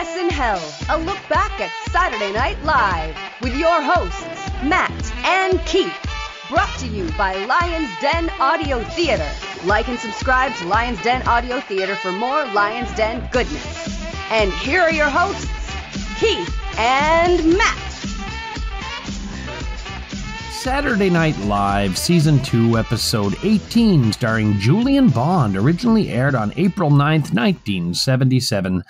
SNHell, a look back at Saturday Night Live with your hosts, Matt and Keith. Brought to you by Lion's Den Audio Theater. Like and subscribe to Lion's Den Audio Theater for more Lion's Den goodness. And here are your hosts, Keith and Matt. Saturday Night Live, Season 2, Episode 18, starring Julian Bond, originally aired on April 9th, 1977.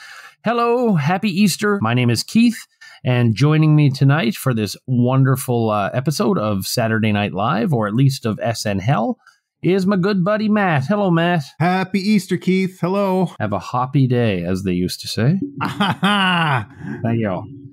Hello, happy Easter. My name is Keith, and joining me tonight for this wonderful episode of Saturday Night Live, or at least of SNHell, is my good buddy Matt. Hello, Matt. Happy Easter, Keith. Hello. Have a hoppy day, as they used to say. Thank you.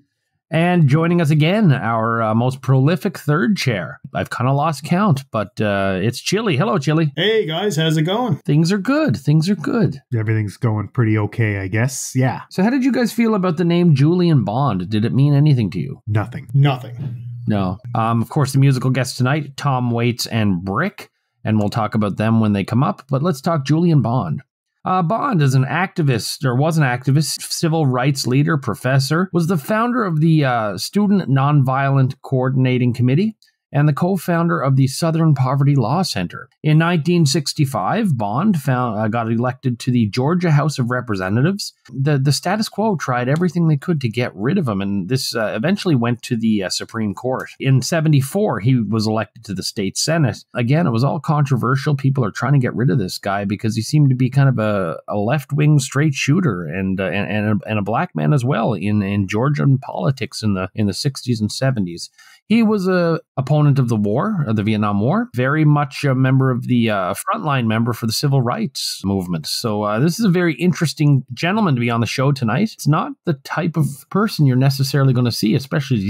And joining us again, our most prolific third chair. I've kind of lost count, but it's Chili. Hello, Chili. Hey, guys. How's it going? Things are good. Things are good. Everything's going pretty okay, I guess. Yeah. So how did you guys feel about the name Julian Bond? Did it mean anything to you? Nothing. No. Of course, the musical guests tonight, Tom Waits and Brick, and we'll talk about them when they come up. But let's talk Julian Bond. Bond is an activist, or was an activist, civil rights leader, professor, was the founder of the Student Nonviolent Coordinating Committee, and the co-founder of the Southern Poverty Law Center. In 1965, Bond got elected to the Georgia House of Representatives. The status quo tried everything they could to get rid of him, and this eventually went to the Supreme Court. In 74, he was elected to the state Senate. Again, it was all controversial. People are trying to get rid of this guy because he seemed to be kind of a left-wing straight shooter and a black man as well in Georgian politics in the 60s and 70s. He was a opponent of the war, of the Vietnam War, very much a member of the frontline member for the civil rights movement. So this is a very interesting gentleman to be on the show tonight. It's not the type of person you're necessarily going to see, especially,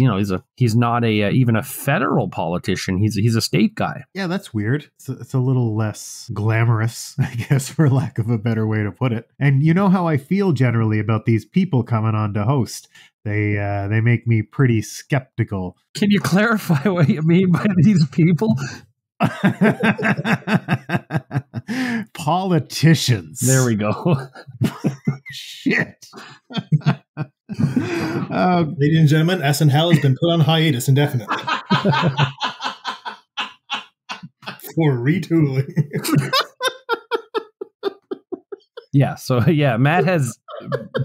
he's not even a federal politician. He's a state guy. Yeah, that's weird. It's a little less glamorous, I guess, for lack of a better way to put it. And you know how I feel generally about these people coming on to host. They make me pretty skeptical. Can you clarify what you mean by these people? Politicians. There we go. Shit. Ladies and gentlemen, SNHell has been put on hiatus indefinitely. For retooling. Yeah, Matt has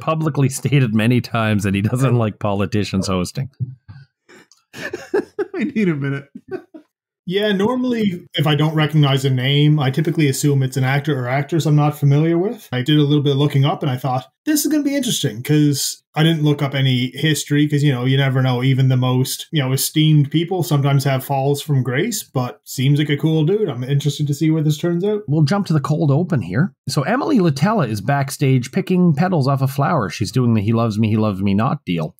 publicly stated many times that he doesn't like politicians hosting. I need a minute. Yeah, normally if I don't recognize a name, I typically assume it's an actor or actress I'm not familiar with. I did a little bit of looking up and I thought, this is going to be interesting because I didn't look up any history because, you never know. Even the most, esteemed people sometimes have falls from grace, but seems like a cool dude. I'm interested to see where this turns out. We'll jump to the cold open here. So Emily Litella is backstage picking petals off a flower. She's doing the he loves me not deal.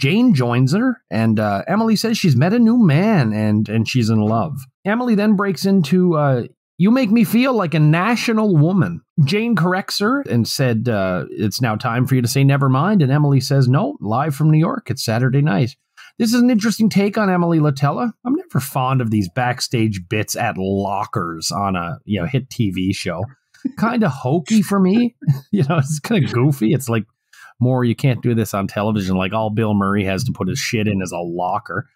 Jane joins her, and Emily says she's met a new man, and she's in love. Emily then breaks into, you make me feel like a national woman. Jane corrects her and said, it's now time for you to say never mind, and Emily says, no, live from New York, it's Saturday night. This is an interesting take on Emily Litella. I'm never fond of these backstage bits at lockers on a hit TV show. Kind of hokey for me. It's kind of goofy. It's like, more, you can't do this on television. Like all Bill Murray has to put his shit in as a locker.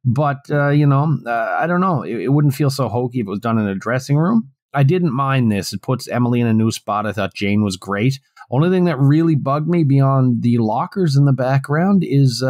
But, I don't know. It wouldn't feel so hokey if it was done in a dressing room. I didn't mind this. It puts Emily in a new spot. I thought Jane was great. Only thing that really bugged me beyond the lockers in the background is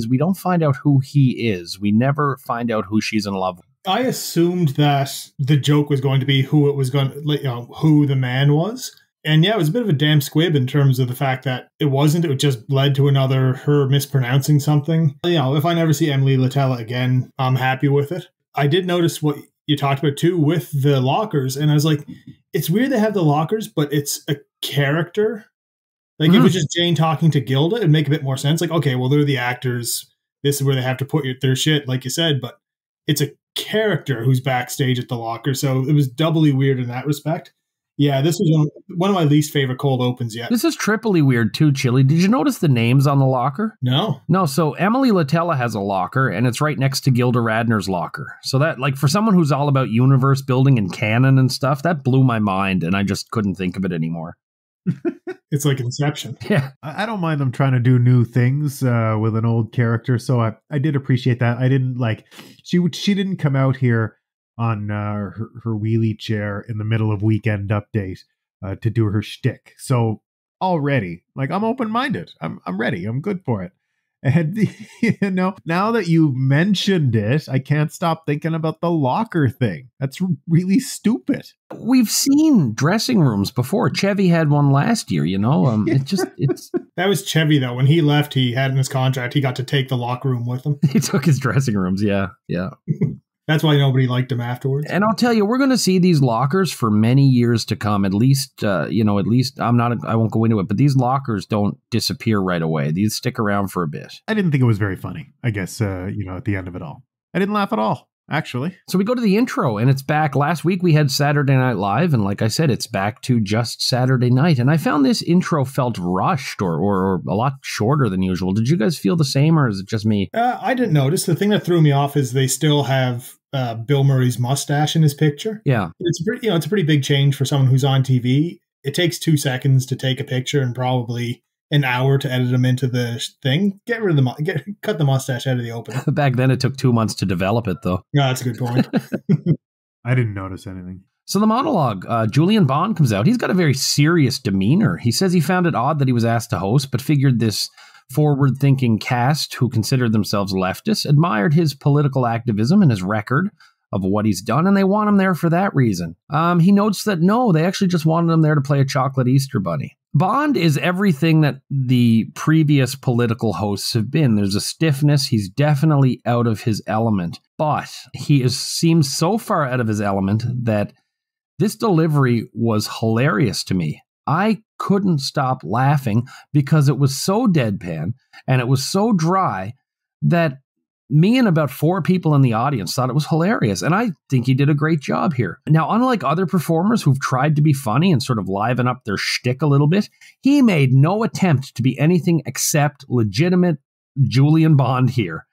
we don't find out who he is. We never find out who she's in love with. I assumed that the joke was going to be who it was going to, who the man was. And yeah, it was a bit of a damn squib in terms of the fact that it wasn't. It just led to her mispronouncing something. If I never see Emily Litella again, I'm happy with it. I did notice what you talked about too with the lockers. And I was like, it's weird they have the lockers, but it's a character. Like if it was just Jane talking to Gilda, it'd make a bit more sense. Like, okay, well, they're the actors. This is where they have to put their shit, like you said. But it's a character who's backstage at the locker. So it was doubly weird in that respect. Yeah, this was one of my least favorite cold opens yet. This is triply weird too, Chili. Did you notice the names on the locker? No. No, so Emily Litella has a locker, and it's right next to Gilda Radner's locker. So that, like, for someone who's all about universe building and canon and stuff, that blew my mind, and I just couldn't think of it anymore. It's like Inception. Yeah. I don't mind them trying to do new things with an old character, so I did appreciate that. I didn't like she didn't come out here on her wheelie chair in the middle of Weekend Update to do her shtick. So already, like, I'm open-minded. I'm ready. I'm good for it. And, now that you mentioned it, I can't stop thinking about the locker thing. That's really stupid. We've seen dressing rooms before. Chevy had one last year, it's... That was Chevy, though. When he left, he had in his contract, he got to take the locker room with him. He took his dressing rooms, yeah. That's why nobody liked him afterwards. And I'll tell you, we're going to see these lockers for many years to come. At least, I won't go into it, but these lockers don't disappear right away. These stick around for a bit. I didn't think it was very funny, I guess, at the end of it all. I didn't laugh at all, actually. So we go to the intro, and it's back. Last week we had Saturday Night Live, and like I said, it's back to just Saturday night. And I found this intro felt rushed or a lot shorter than usual. Did you guys feel the same, or is it just me? I didn't notice. The thing that threw me off is they still have Bill Murray's mustache in his picture. Yeah. It's a pretty big change for someone who's on TV. It takes 2 seconds to take a picture and probably an hour to edit them into the thing. Get rid of cut the mustache out of the opening. Back then it took 2 months to develop it, though. Yeah, that's a good point. I didn't notice anything. So the monologue, Julian Bond comes out. He's got a very serious demeanor. He says he found it odd that he was asked to host, but figured this forward-thinking cast who considered themselves leftists admired his political activism and his record of what he's done, and they want him there for that reason. He notes that no, they actually just wanted him there to play a chocolate Easter bunny. Bond is everything that the previous political hosts have been. There's a stiffness. He's definitely out of his element, but he seems so far out of his element that this delivery was hilarious to me. I couldn't stop laughing because it was so deadpan and it was so dry that me and about 4 people in the audience thought it was hilarious. And I think he did a great job here. Now, unlike other performers who've tried to be funny and sort of liven up their shtick a little bit, he made no attempt to be anything except legitimate Julian Bond here.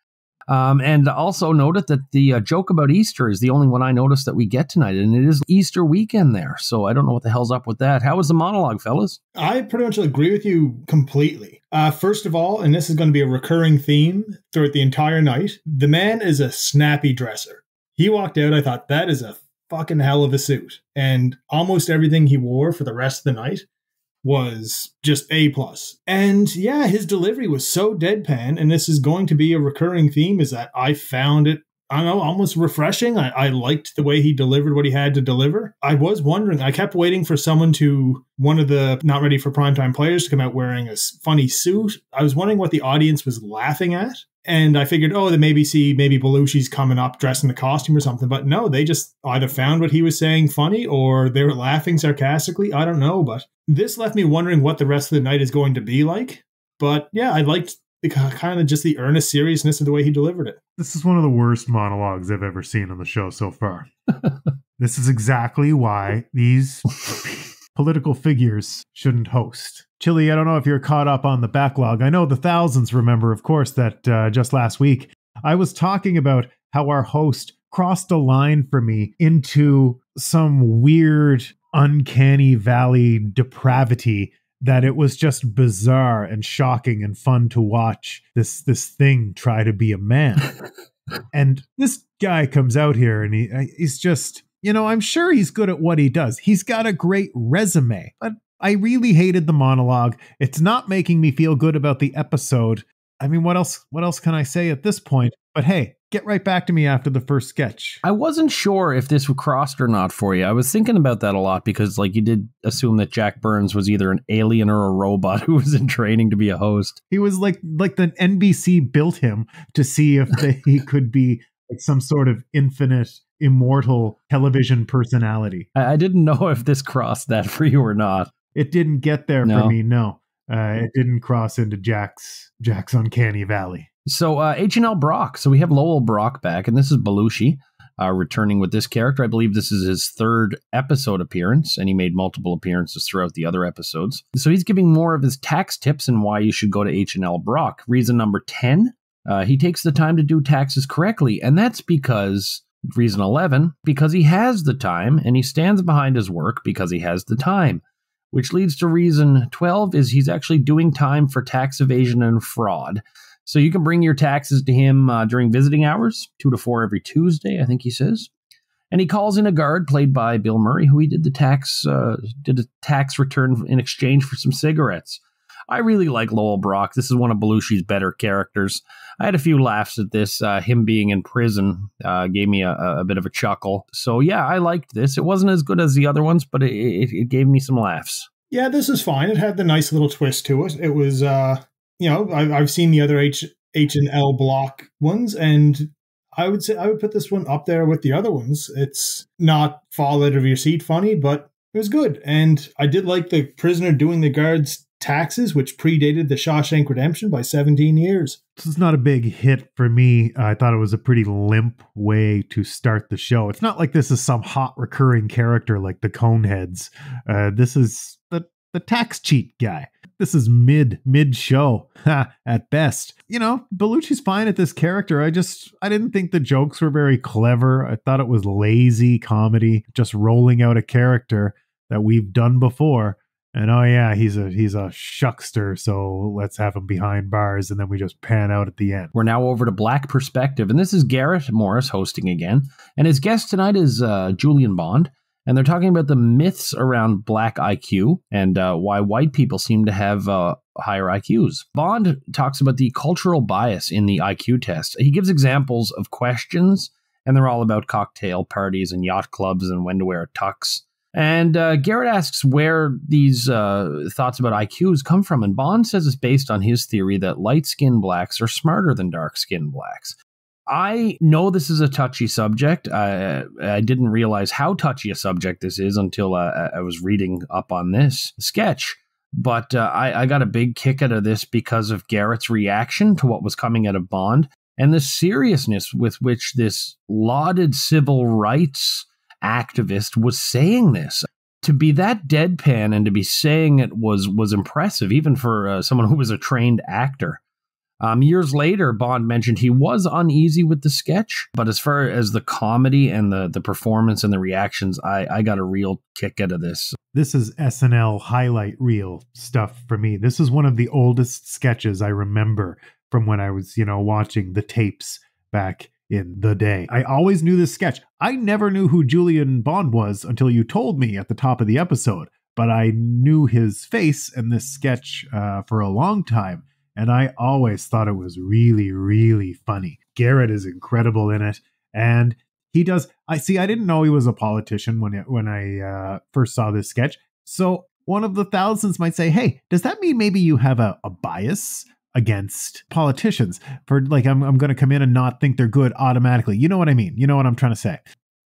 And also noted that the joke about Easter is the only one I noticed that we get tonight, and it is Easter weekend there. So I don't know what the hell's up with that. How was the monologue, fellas? I pretty much agree with you completely. First of all, and this is going to be a recurring theme throughout the entire night, the man is a snappy dresser. He walked out, I thought, that is a fucking hell of a suit. And almost everything he wore for the rest of the night was just A+. And yeah, his delivery was so deadpan, and this is going to be a recurring theme, is that I found it, I don't know, almost refreshing. I liked the way he delivered what he had to deliver. I was wondering, I kept waiting for one of the not ready for primetime players to come out wearing a funny suit. I was wondering what the audience was laughing at. And I figured, they maybe Belushi's coming up dressed in the costume or something. But no, they just either found what he was saying funny or they were laughing sarcastically. I don't know. But this left me wondering what the rest of the night is going to be like. But yeah, I liked the kind of just the earnest seriousness of the way he delivered it. This is one of the worst monologues I've ever seen on the show so far. This is exactly why these political figures shouldn't host. Chili, I don't know if you're caught up on the backlog. I know the thousands remember, of course, that just last week I was talking about how our host crossed a line for me into some weird, uncanny valley depravity that it was just bizarre and shocking and fun to watch this thing try to be a man. And this guy comes out here and he's just, I'm sure he's good at what he does. He's got a great resume, but I really hated the monologue. It's not making me feel good about the episode. I mean, what else can I say at this point? But hey, get right back to me after the first sketch. I wasn't sure if this crossed or not for you. I was thinking about that a lot because, you did assume that Jack Burns was either an alien or a robot who was in training to be a host. He was like the NBC built him to see if he could be like some sort of infinite, immortal television personality. I didn't know if this crossed that for you or not. It didn't get there for me, no. It didn't cross into Jack's uncanny valley. So SNL Brock. So we have Lowell Brock back, and this is Belushi returning with this character. I believe this is his 3rd episode appearance, and he made multiple appearances throughout the other episodes. So he's giving more of his tax tips and why you should go to SNL Brock. Reason number 10, he takes the time to do taxes correctly, and that's because... Reason 11, because he has the time, and he stands behind his work because he has the time. which leads to reason 12 is he's actually doing time for tax evasion and fraud. So you can bring your taxes to him during visiting hours, 2 to 4 every Tuesday, I think he says. And he calls in a guard played by Bill Murray, who he did a tax return in exchange for some cigarettes. I really like Lowell Brock. This is one of Belushi's better characters. I had a few laughs at this. Him being in prison gave me a bit of a chuckle. So yeah, I liked this. It wasn't as good as the other ones, but it gave me some laughs. Yeah, this is fine. It had the nice little twist to it. It was, I've seen the other H&L block ones, and I would put this one up there with the other ones. It's not fall out of your seat funny, but it was good. And I did like the prisoner doing the guards' taxes, which predated the Shawshank Redemption by 17 years. This is not a big hit for me. I thought it was a pretty limp way to start the show. It's not like this is some hot recurring character like the Coneheads. This is the tax cheat guy. This is mid show at best. Belushi's fine at this character. I didn't think the jokes were very clever. I thought it was lazy comedy, just rolling out a character that we've done before. And oh yeah, he's a shuckster, so let's have him behind bars, and then we just pan out at the end. We're now over to Black Perspective, and this is Garrett Morris hosting again. And his guest tonight is Julian Bond, and they're talking about the myths around black IQ and why white people seem to have higher IQs. Bond talks about the cultural bias in the IQ test. He gives examples of questions, and they're all about cocktail parties and yacht clubs and when to wear a tux. And Garrett asks where these thoughts about IQs come from, and Bond says it's based on his theory that light-skinned blacks are smarter than dark-skinned blacks. I know this is a touchy subject. I didn't realize how touchy a subject this is until I was reading up on this sketch. But I got a big kick out of this because of Garrett's reaction to what was coming out of Bond and the seriousness with which this lauded civil rights activist was saying this. To be that deadpan and to be saying it was impressive, even for someone who was a trained actor. Years later, Bond mentioned he was uneasy with the sketch, but as far as the comedy and the performance and the reactions, I got a real kick out of this. This is SNL highlight reel stuff for me. This is one of the oldest sketches I remember from when I was, watching the tapes back in the day. I always knew this sketch. I never knew who Julian Bond was until you told me at the top of the episode, but I knew his face in this sketch for a long time. And I always thought it was really, really funny. Garrett is incredible in it. And he does, I didn't know he was a politician when I first saw this sketch. So one of the thousands might say, hey, does that mean maybe you have a bias against politicians? For like, I'm going to come in and not think they're good automatically. You know what I mean? You know what I'm trying to say?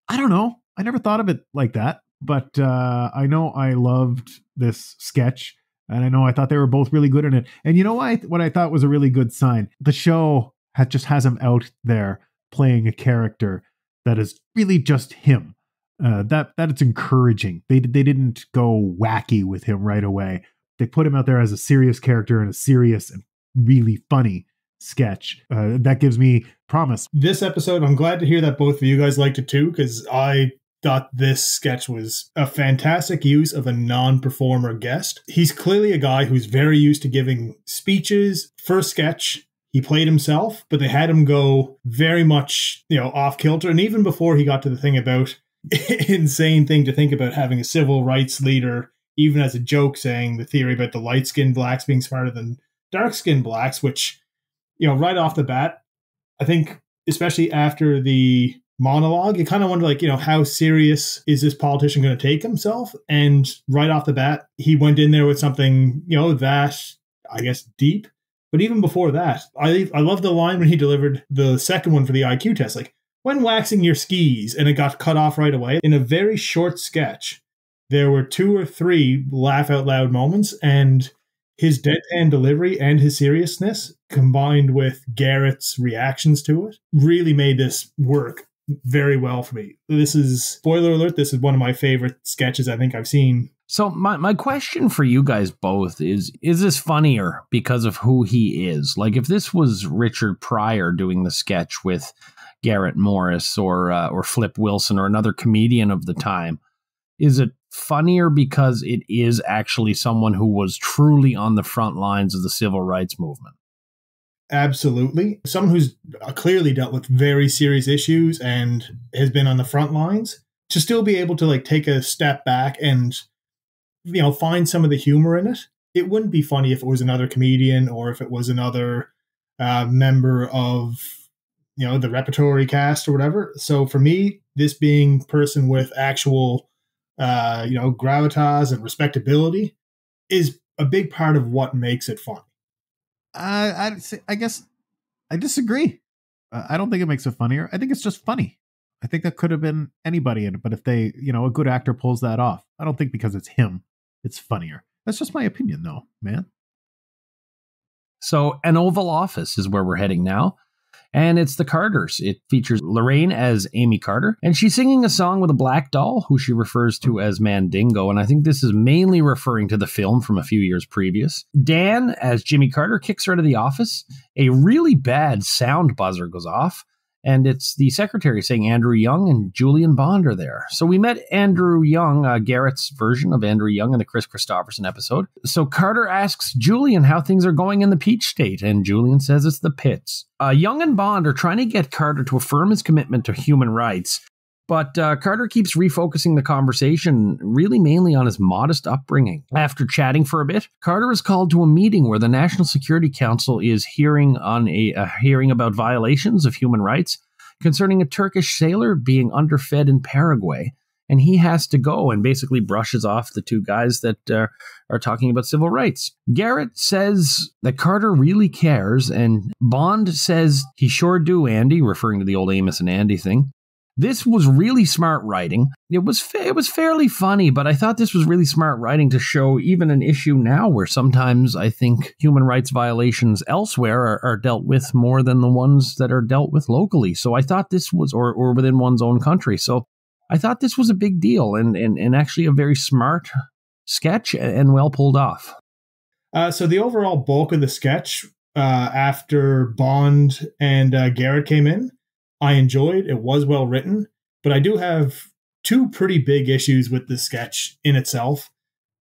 I don't know. I never thought of it like that. But I know I loved this sketch. And I know I thought they were both really good in it. And you know what I thought was a really good sign? The show just has him out there playing a character that is really just him. That it's encouraging. They didn't go wacky with him right away. They put him out there as a serious character in a serious and really funny sketch. That gives me promise. This episode, I'm glad to hear that both of you guys liked it too, because I thought this sketch was a fantastic use of a non-performer guest. He's clearly a guy who's very used to giving speeches. First sketch, he played himself, but they had him go very much, off kilter. And even before he got to the thing about insane thing to think about having a civil rights leader, even as a joke, saying the theory about the light-skinned blacks being smarter than dark-skinned blacks, which, right off the bat, I think, especially after the monologue, you kind of wonder, how serious is this politician going to take himself? And right off the bat, he went in there with something, that, I guess, deep. But even before that, I love the line when he delivered the second one for the IQ test, when waxing your skis, and it got cut off right away. In a very short sketch, there were 2 or 3 laugh out loud moments, and his deadpan delivery and his seriousness, combined with Garrett's reactions to it, really made this work very well for me. This is, spoiler alert, this is one of my favorite sketches I think I've seen. So my question for you guys both is this funnier because of who he is? Like, if this was Richard Pryor doing the sketch with Garrett Morris or Flip Wilson or another comedian of the time, is it funnier because it is actually someone who was truly on the front lines of the civil rights movement. Absolutely. Someone who's clearly dealt with very serious issues and has been on the front lines, to still be able to like take a step back and, you know, find some of the humor in it. It wouldn't be funny if it was another comedian or if it was another member of, you know, the repertory cast or whatever. So for me, this being person with actual, you know, gravitas and respectability is a big part of what makes it fun. I guess I disagree. I don't think it makes it funnier. I think it's just funny. I think that could have been anybody in it, but if they, you know, a good actor pulls that off, I don't think because it's him, it's funnier. That's just my opinion, though, man. So an Oval Office is where we're heading now. And it's the Carters. It features Laraine as Amy Carter, and she's singing a song with a black doll who she refers to as Mandingo, and I think this is mainly referring to the film from a few years previous. Dan, as Jimmy Carter, kicks her out of the office. A really bad sound buzzer goes off, and it's the secretary saying Andrew Young and Julian Bond are there. So we met Andrew Young, Garrett's version of Andrew Young in the Chris Christopherson episode. So Carter asks Julian how things are going in the Peach State, and Julian says it's the pits. Young and Bond are trying to get Carter to affirm his commitment to human rights, but Carter keeps refocusing the conversation really mainly on his modest upbringing. After chatting for a bit, Carter is called to a meeting where the National Security Council is hearing on a hearing about violations of human rights concerning a Turkish sailor being underfed in Paraguay. And he has to go and basically brushes off the two guys that are talking about civil rights. Garrett says that Carter really cares, and Bond says he sure do, Andy, referring to the old Amos and Andy thing. This was really smart writing. It was fairly funny, but I thought this was really smart writing to show even an issue now where sometimes I think human rights violations elsewhere are dealt with more than the ones that are dealt with locally. So I thought this was, or within one's own country. So I thought this was a big deal and actually a very smart sketch and well pulled off. So the overall bulk of the sketch after Bond and Garrett came in, I enjoyed. It was well written, but I do have two pretty big issues with this sketch in itself.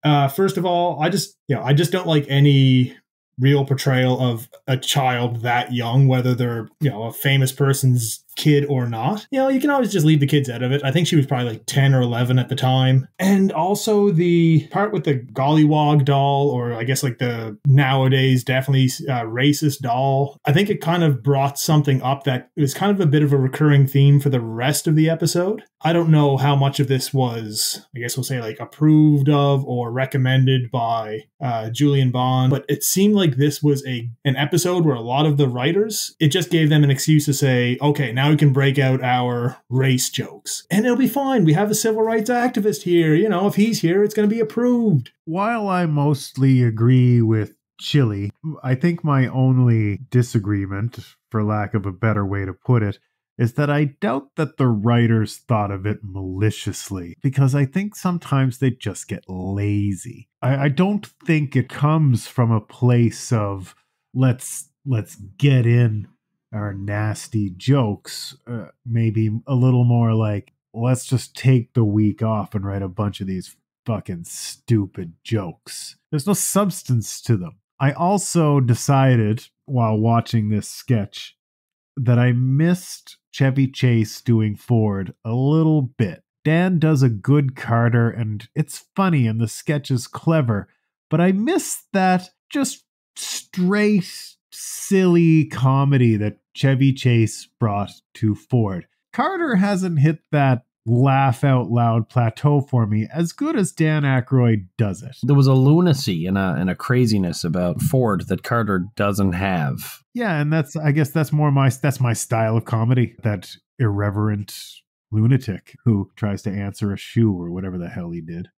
First of all, I just don't like any real portrayal of a child that young, whether they're, you know, a famous person's kid or not. You know, you can always just leave the kids out of it. I think she was probably like 10 or 11 at the time. And also the part with the gollywog doll, or I guess like the nowadays definitely racist doll, I think it kind of brought something up that was kind of a bit of a recurring theme for the rest of the episode. I don't know how much of this was, I guess we'll say, like approved of or recommended by Julian Bond, but it seemed like this was an episode where a lot of the writers, it just gave them an excuse to say, okay, now we can break out our race jokes and it'll be fine. We have a civil rights activist here. You know, if he's here, it's going to be approved. While I mostly agree with Chili, I think my only disagreement, for lack of a better way to put it, is that I doubt that the writers thought of it maliciously, because I think sometimes they just get lazy. I don't think it comes from a place of let's get in our nasty jokes. Maybe a little more like, let's just take the week off and write a bunch of these fucking stupid jokes. There's no substance to them. I also decided while watching this sketch that I missed Chevy Chase doing Ford a little bit. Dan does a good Carter and it's funny and the sketch is clever, but I missed that just straight silly comedy that Chevy Chase brought to Ford. Carter hasn't hit that laugh out loud plateau for me as good as Dan Aykroyd does it. There was a lunacy and a craziness about Ford that Carter doesn't have. Yeah, and I guess that's my style of comedy. That irreverent lunatic who tries to answer a shoe or whatever the hell he did.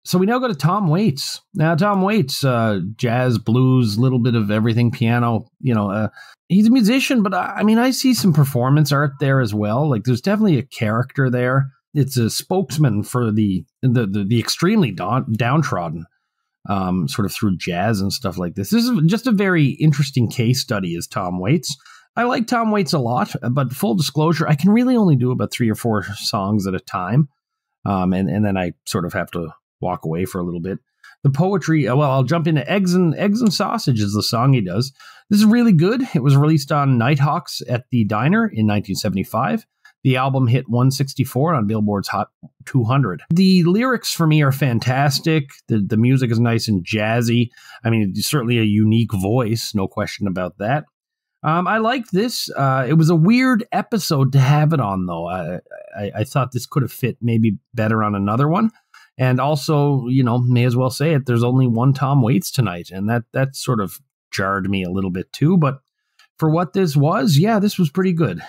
So we now go to Tom Waits. Now, Tom Waits, jazz, blues, little bit of everything, piano, you know, he's a musician, but I mean, I see some performance art there as well. Like there's definitely a character there. It's a spokesman for the extremely downtrodden, sort of through jazz and stuff like this. This is just a very interesting case study as Tom Waits. I like Tom Waits a lot, but full disclosure, I can really only do about 3 or 4 songs at a time. And then I sort of have to walk away for a little bit. The poetry, I'll jump into Eggs and Sausage is the song he does. This is really good. It was released on Nighthawks at the Diner in 1975. The album hit 164 on Billboard's Hot 200. The lyrics for me are fantastic. The music is nice and jazzy. I mean, it's certainly a unique voice, no question about that. I liked this. It was a weird episode to have it on, though. I thought this could have fit maybe better on another one. And also, may as well say it, there's only one Tom Waits tonight. And that sort of jarred me a little bit too. But for what this was, yeah, this was pretty good.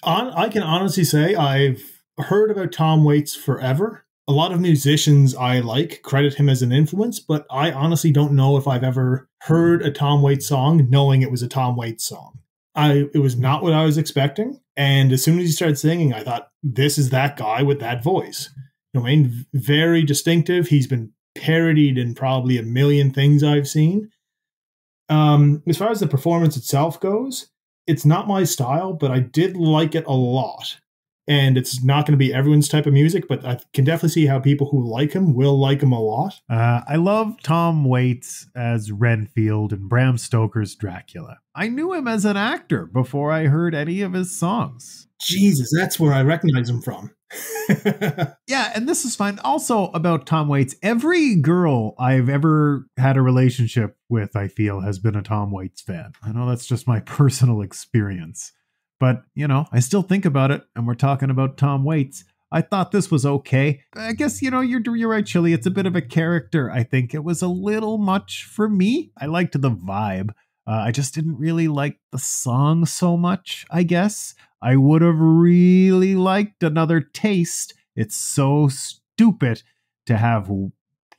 I can honestly say I've heard about Tom Waits forever. A lot of musicians I like credit him as an influence, but I honestly don't know if I've ever heard a Tom Waits song knowing it was a Tom Waits song. It was not what I was expecting. And as soon as he started singing, I thought, this is that guy with that voice. You know what I mean? Very distinctive. He's been parodied in probably a million things I've seen. As far as the performance itself goes, it's not my style, but I did like it a lot. And it's not going to be everyone's type of music, but I can definitely see how people who like him will like him a lot. I love Tom Waits as Renfield in Bram Stoker's Dracula. I knew him as an actor before I heard any of his songs. Jesus, that's where I recognize him from. Yeah, and this is fine. Also about Tom Waits, every girl I've ever had a relationship with, I feel, has been a Tom Waits fan. I know that's just my personal experience. But, I still think about it, and we're talking about Tom Waits. I thought this was okay. I guess, you're right, Chili. It's a bit of a character. I think it was a little much for me. I liked the vibe. I just didn't really like the song so much, I guess. I would have really liked another taste. It's so stupid to have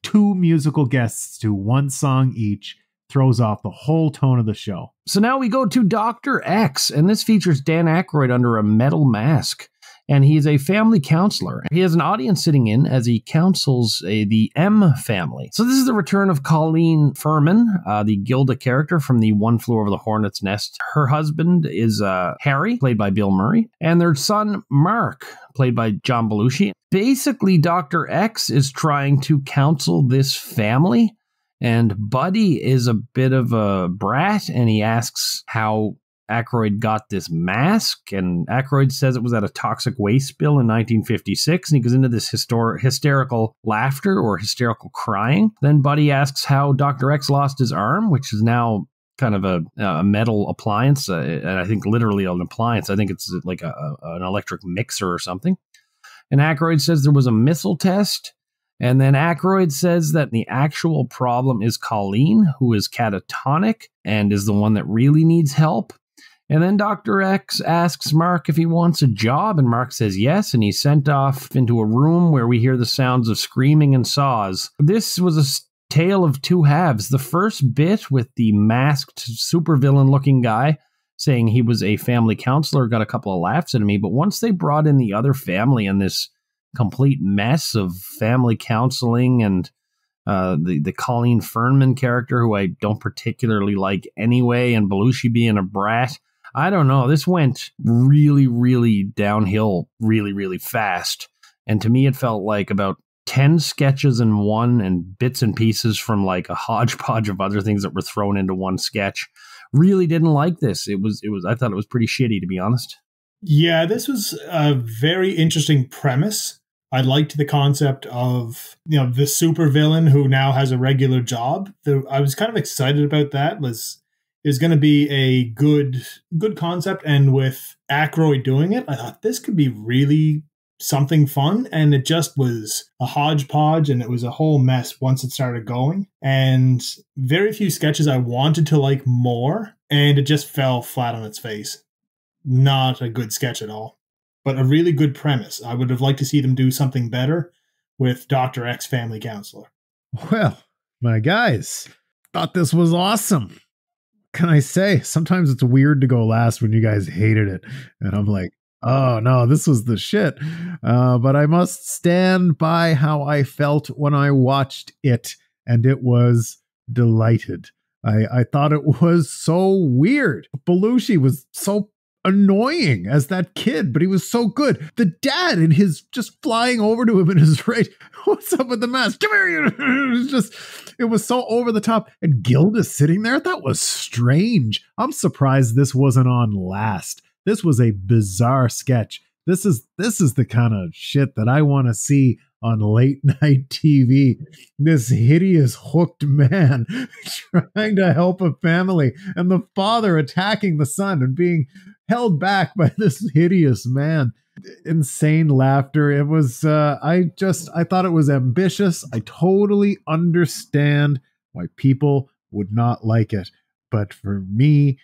two musical guests do one song each. Throws off the whole tone of the show. So now we go to Dr. X, and this features Dan Aykroyd under a metal mask. And he's a family counselor. He has an audience sitting in as he counsels the M family. So this is the return of Colleen Furman, the Gilda character from the One Flew Over the Hornet's Nest. Her husband is Harry, played by Bill Murray, and their son, Mark, played by John Belushi. Basically, Dr. X is trying to counsel this family, and Buddy is a bit of a brat, and he asks how Aykroyd got this mask, and Aykroyd says it was at a toxic waste spill in 1956, and he goes into this hysterical laughter or hysterical crying. Then Buddy asks how Dr. X lost his arm, which is now kind of a metal appliance, and I think literally an appliance. I think it's like an electric mixer or something. And Aykroyd says there was a missile test. And then Aykroyd says that the actual problem is Colleen, who is catatonic and is the one that really needs help. And then Dr. X asks Mark if he wants a job, and Mark says yes, and he's sent off into a room where we hear the sounds of screaming and saws. This was a tale of two halves. The first bit with the masked supervillain-looking guy saying he was a family counselor got a couple of laughs at me, but once they brought in the other family and this complete mess of family counseling and the Colleen Furman character, who I don't particularly like anyway, and Belushi being a brat, I don't know. This went really, really downhill really, really fast. And to me, it felt like about 10 sketches in one and bits and pieces from like a hodgepodge of other things that were thrown into one sketch. Really didn't like this. I thought it was pretty shitty, to be honest. Yeah, this was a very interesting premise. I liked the concept of, the supervillain who now has a regular job. I was kind of excited about that. Is going to be a good concept, and with Aykroyd doing it, I thought this could be really something fun, and it just was a hodgepodge, and it was a whole mess once it started going, and very few sketches I wanted to like more, and it just fell flat on its face. Not a good sketch at all, but a really good premise. I would have liked to see them do something better with Dr. X Family Counselor. Well, my guys, thought this was awesome. Can I say, sometimes it's weird to go last when you guys hated it. And I'm like, oh no, this was the shit. But I must stand by how I felt when I watched it. And it was delighted. I thought it was so weird. Belushi was so annoying as that kid, but he was so good. The dad and his just flying over to him in his right. What's up with the mask? Come here. It was so over the top. And Gilda sitting there. That was strange. I'm surprised this wasn't on last. This was a bizarre sketch. This is the kind of shit that I want to see on late night TV. This hideous hooked man trying to help a family and the father attacking the son and being held back by this hideous man. Insane laughter. It was, I thought it was ambitious. I totally understand why people would not like it. But for me,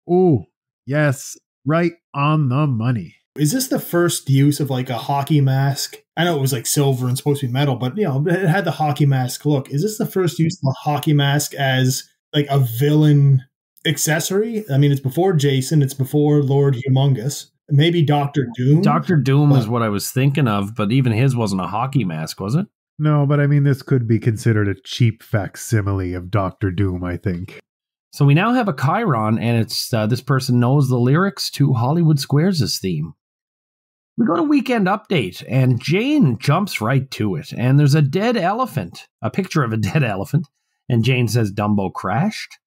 oh, yes, right on the money. Is this the first use of like a hockey mask? I know it was like silver and supposed to be metal, but it had the hockey mask look. Is this the first use of a hockey mask as like a villain accessory? I mean, it's before Jason, it's before Lord Humongous, maybe Dr. Doom. Dr. Doom is what I was thinking of, but even his wasn't a hockey mask, was it? No, but I mean, this could be considered a cheap facsimile of Dr. Doom, I think. So we now have a Chiron, and it's this person knows the lyrics to Hollywood Squares' theme. We go to Weekend Update, and Jane jumps right to it. And there's a dead elephant, a picture of a dead elephant. And Jane says Dumbo crashed.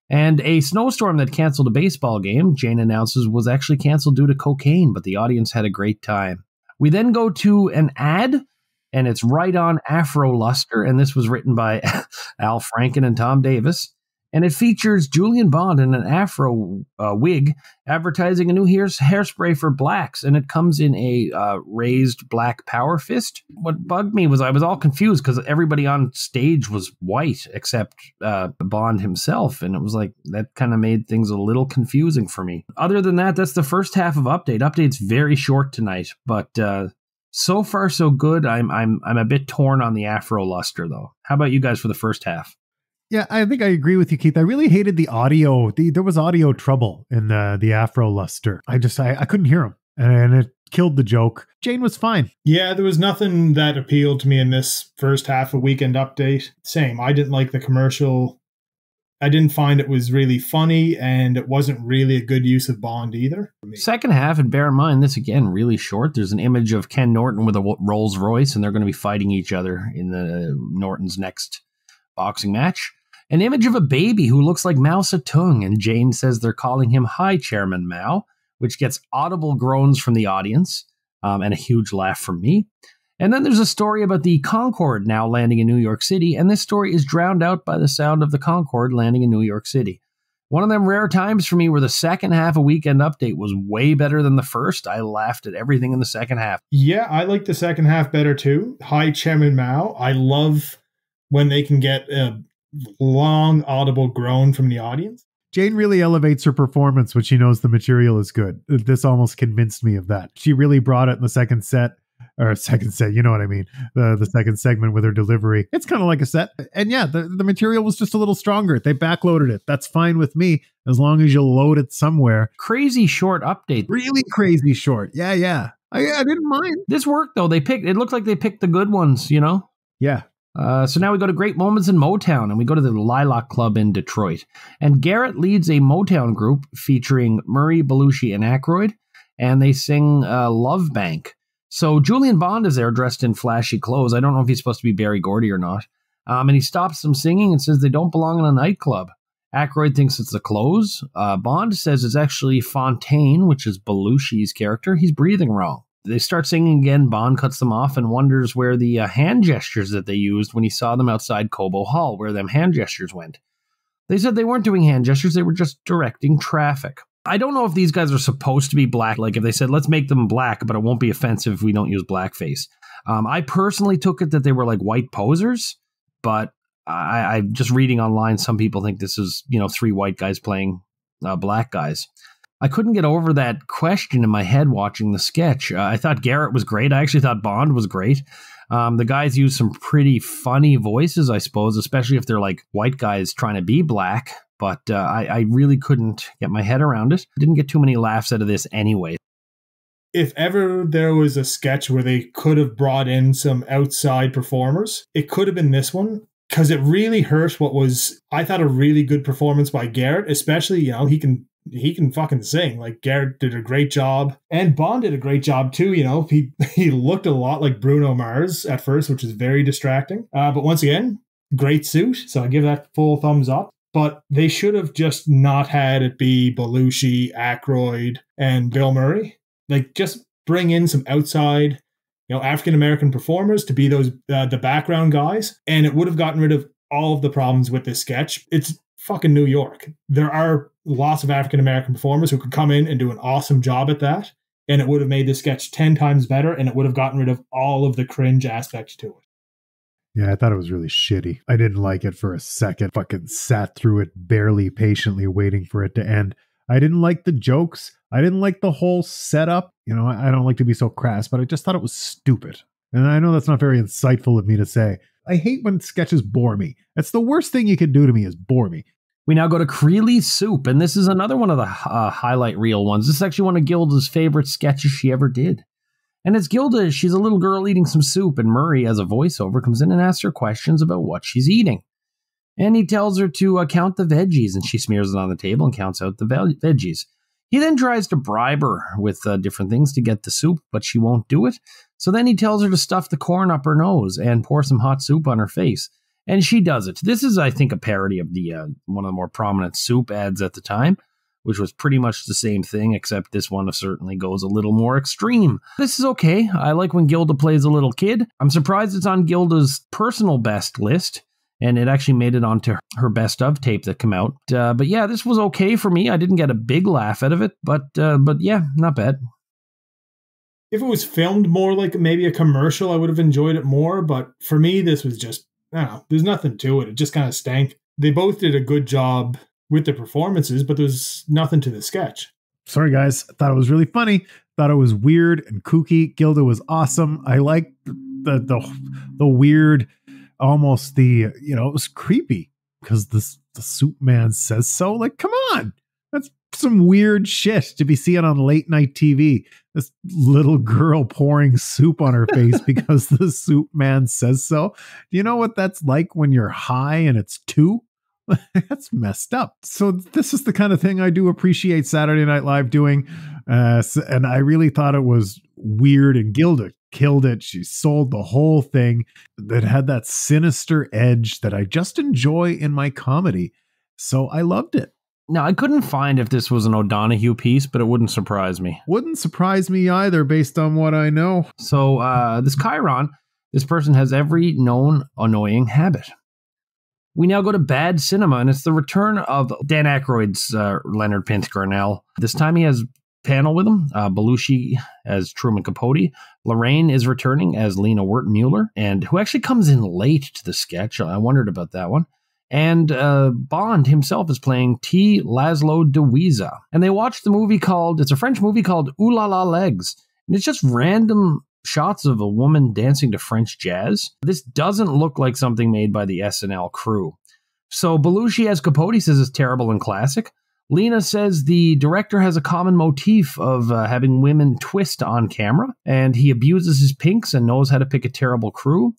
And a snowstorm that canceled a baseball game, Jane announces, was actually canceled due to cocaine, but the audience had a great time. We then go to an ad, and it's right on Afro Luster. And this was written by Al Franken and Tom Davis. And it features Julian Bond in an afro wig advertising a new hairspray for blacks. And it comes in a raised black power fist. What bugged me was I was all confused because everybody on stage was white except Bond himself. And it was like that kind of made things a little confusing for me. Other than that, that's the first half of Update. Update's very short tonight, but so far so good. I'm a bit torn on the Afro Luster though. How about you guys for the first half? Yeah, I think I agree with you, Keith. I really hated the audio. There was audio trouble in the Afro Luster. I couldn't hear him, and it killed the joke. Jane was fine. Yeah, there was nothing that appealed to me in this first half of Weekend Update. Same. I didn't like the commercial. I didn't find it was really funny, and it wasn't really a good use of Bond either. Second half, and bear in mind, this again, really short. There's an image of Ken Norton with a Rolls Royce, and they're going to be fighting each other in the Norton's next boxing match. An image of a baby who looks like Mao Zedong, and Jane says they're calling him Hi Chairman Mao, which gets audible groans from the audience and a huge laugh from me. And then there's a story about the Concorde now landing in New York City, and this story is drowned out by the sound of the Concorde landing in New York City. One of them rare times for me where the second half of Weekend Update was way better than the first. I laughed at everything in the second half. Yeah, I like the second half better too. Hi Chairman Mao. I love when they can get a long audible groan from the audience. Jane really elevates her performance when she knows the material is good. This almost convinced me of that. She really brought it in the second set, you know what I mean? The second segment with her delivery. It's kind of like a set. And yeah, the material was just a little stronger. They backloaded it. That's fine with me, as long as you load it somewhere. Crazy short update. Really crazy short. Yeah. I didn't mind. This worked, though. It looked like they picked the good ones, you know? Yeah. So now we go to Great Moments in Motown, and we go to the Lilac Club in Detroit. And Garrett leads a Motown group featuring Murray, Belushi, and Aykroyd, and they sing Love Bank. So Julian Bond is there dressed in flashy clothes. I don't know if he's supposed to be Barry Gordy or not. And he stops them singing and says they don't belong in a nightclub. Aykroyd thinks it's the clothes. Bond says it's actually Fontaine, which is Belushi's character. He's breathing wrong. They start singing again. Bond cuts them off and wonders where the hand gestures that they used when he saw them outside Cobo Hall, where them hand gestures went. They said they weren't doing hand gestures. They were just directing traffic. I don't know if these guys are supposed to be black. Like if they said, let's make them black, but it won't be offensive if we don't use blackface. I personally took it that they were like white posers, but I'm just reading online. Some people think this is, three white guys playing black guys. I couldn't get over that question in my head watching the sketch. I thought Garrett was great. I actually thought Bond was great. The guys used some pretty funny voices, I suppose, especially if they're like white guys trying to be black. But I really couldn't get my head around it. Didn't get too many laughs out of this anyway. If ever there was a sketch where they could have brought in some outside performers, it could have been this one. Because it really hurt what was, I thought, a really good performance by Garrett. Especially, he can he can fucking sing. Like, Garrett did a great job, and Bond did a great job too. You know, he looked a lot like Bruno Mars at first, which is very distracting. But once again, great suit. So I give that full thumbs up. But they should have just not had it be Belushi, Aykroyd, and Bill Murray. Like, just bring in some outside, African-American performers to be those the background guys, and it would have gotten rid of all of the problems with this sketch. It's fucking New York. There are lots of African-American performers who could come in and do an awesome job at that, and it would have made the sketch 10 times better, and it would have gotten rid of all of the cringe aspects to it. Yeah, I thought it was really shitty. I didn't like it for a second. Fucking sat through it barely patiently waiting for it to end. I didn't like the jokes. I didn't like the whole setup. I don't like to be so crass, but I just thought it was stupid. And I know that's not very insightful of me to say. I hate when sketches bore me. That's the worst thing you can do to me is bore me. We now go to Creeley's Soup, and this is another one of the highlight reel ones. This is actually one of Gilda's favorite sketches she ever did. And it's Gilda, she's a little girl eating some soup, and Murray, as a voiceover, comes in and asks her questions about what she's eating. And he tells her to count the veggies, and she smears it on the table and counts out the veggies. He then tries to bribe her with different things to get the soup, but she won't do it. So then he tells her to stuff the corn up her nose and pour some hot soup on her face. And she does it. This is, I think, a parody of the one of the more prominent soup ads at the time, which was pretty much the same thing, except this one certainly goes a little more extreme. This is okay. I like when Gilda plays a little kid. I'm surprised it's on Gilda's personal best list, and it actually made it onto her best of tape that came out. But yeah, this was okay for me. I didn't get a big laugh out of it, but yeah, not bad. If it was filmed more like maybe a commercial, I would have enjoyed it more. But for me, this was just, I don't know, there's nothing to it. It just kind of stank. They both did a good job with the performances, but there's nothing to the sketch. Sorry, guys. I thought it was really funny. Thought it was weird and kooky. Gilda was awesome. I liked the weird, almost it was creepy because the soup man says so. Like, come on. That's some weird shit to be seeing on late night TV. This little girl pouring soup on her face because the soup man says so. Do you know what that's like when you're high and it's 2? That's messed up. So this is the kind of thing I do appreciate Saturday Night Live doing. And I really thought it was weird, and Gilda killed it. She sold the whole thing that had that sinister edge that I just enjoy in my comedy. So I loved it. Now, I couldn't find if this was an O'Donoghue piece, but it wouldn't surprise me. Wouldn't surprise me either based on what I know. So this Chiron, this person has every known annoying habit. We now go to Bad Cinema, and it's the return of Dan Aykroyd's Leonard Pint Garnell. This time he has panel with him. Belushi as Truman Capote. Laraine is returning as Lena Wertmuller, and who actually comes in late to the sketch. I wondered about that one. And Bond himself is playing T. Laszlo de Wiesa. And they watched the movie it's a French movie called Ooh La La Legs. And it's just random shots of a woman dancing to French jazz. This doesn't look like something made by the SNL crew. So Belushi as Capote says it's terrible and classic. Lena says the director has a common motif of having women twist on camera, and he abuses his pinks and knows how to pick a terrible crew.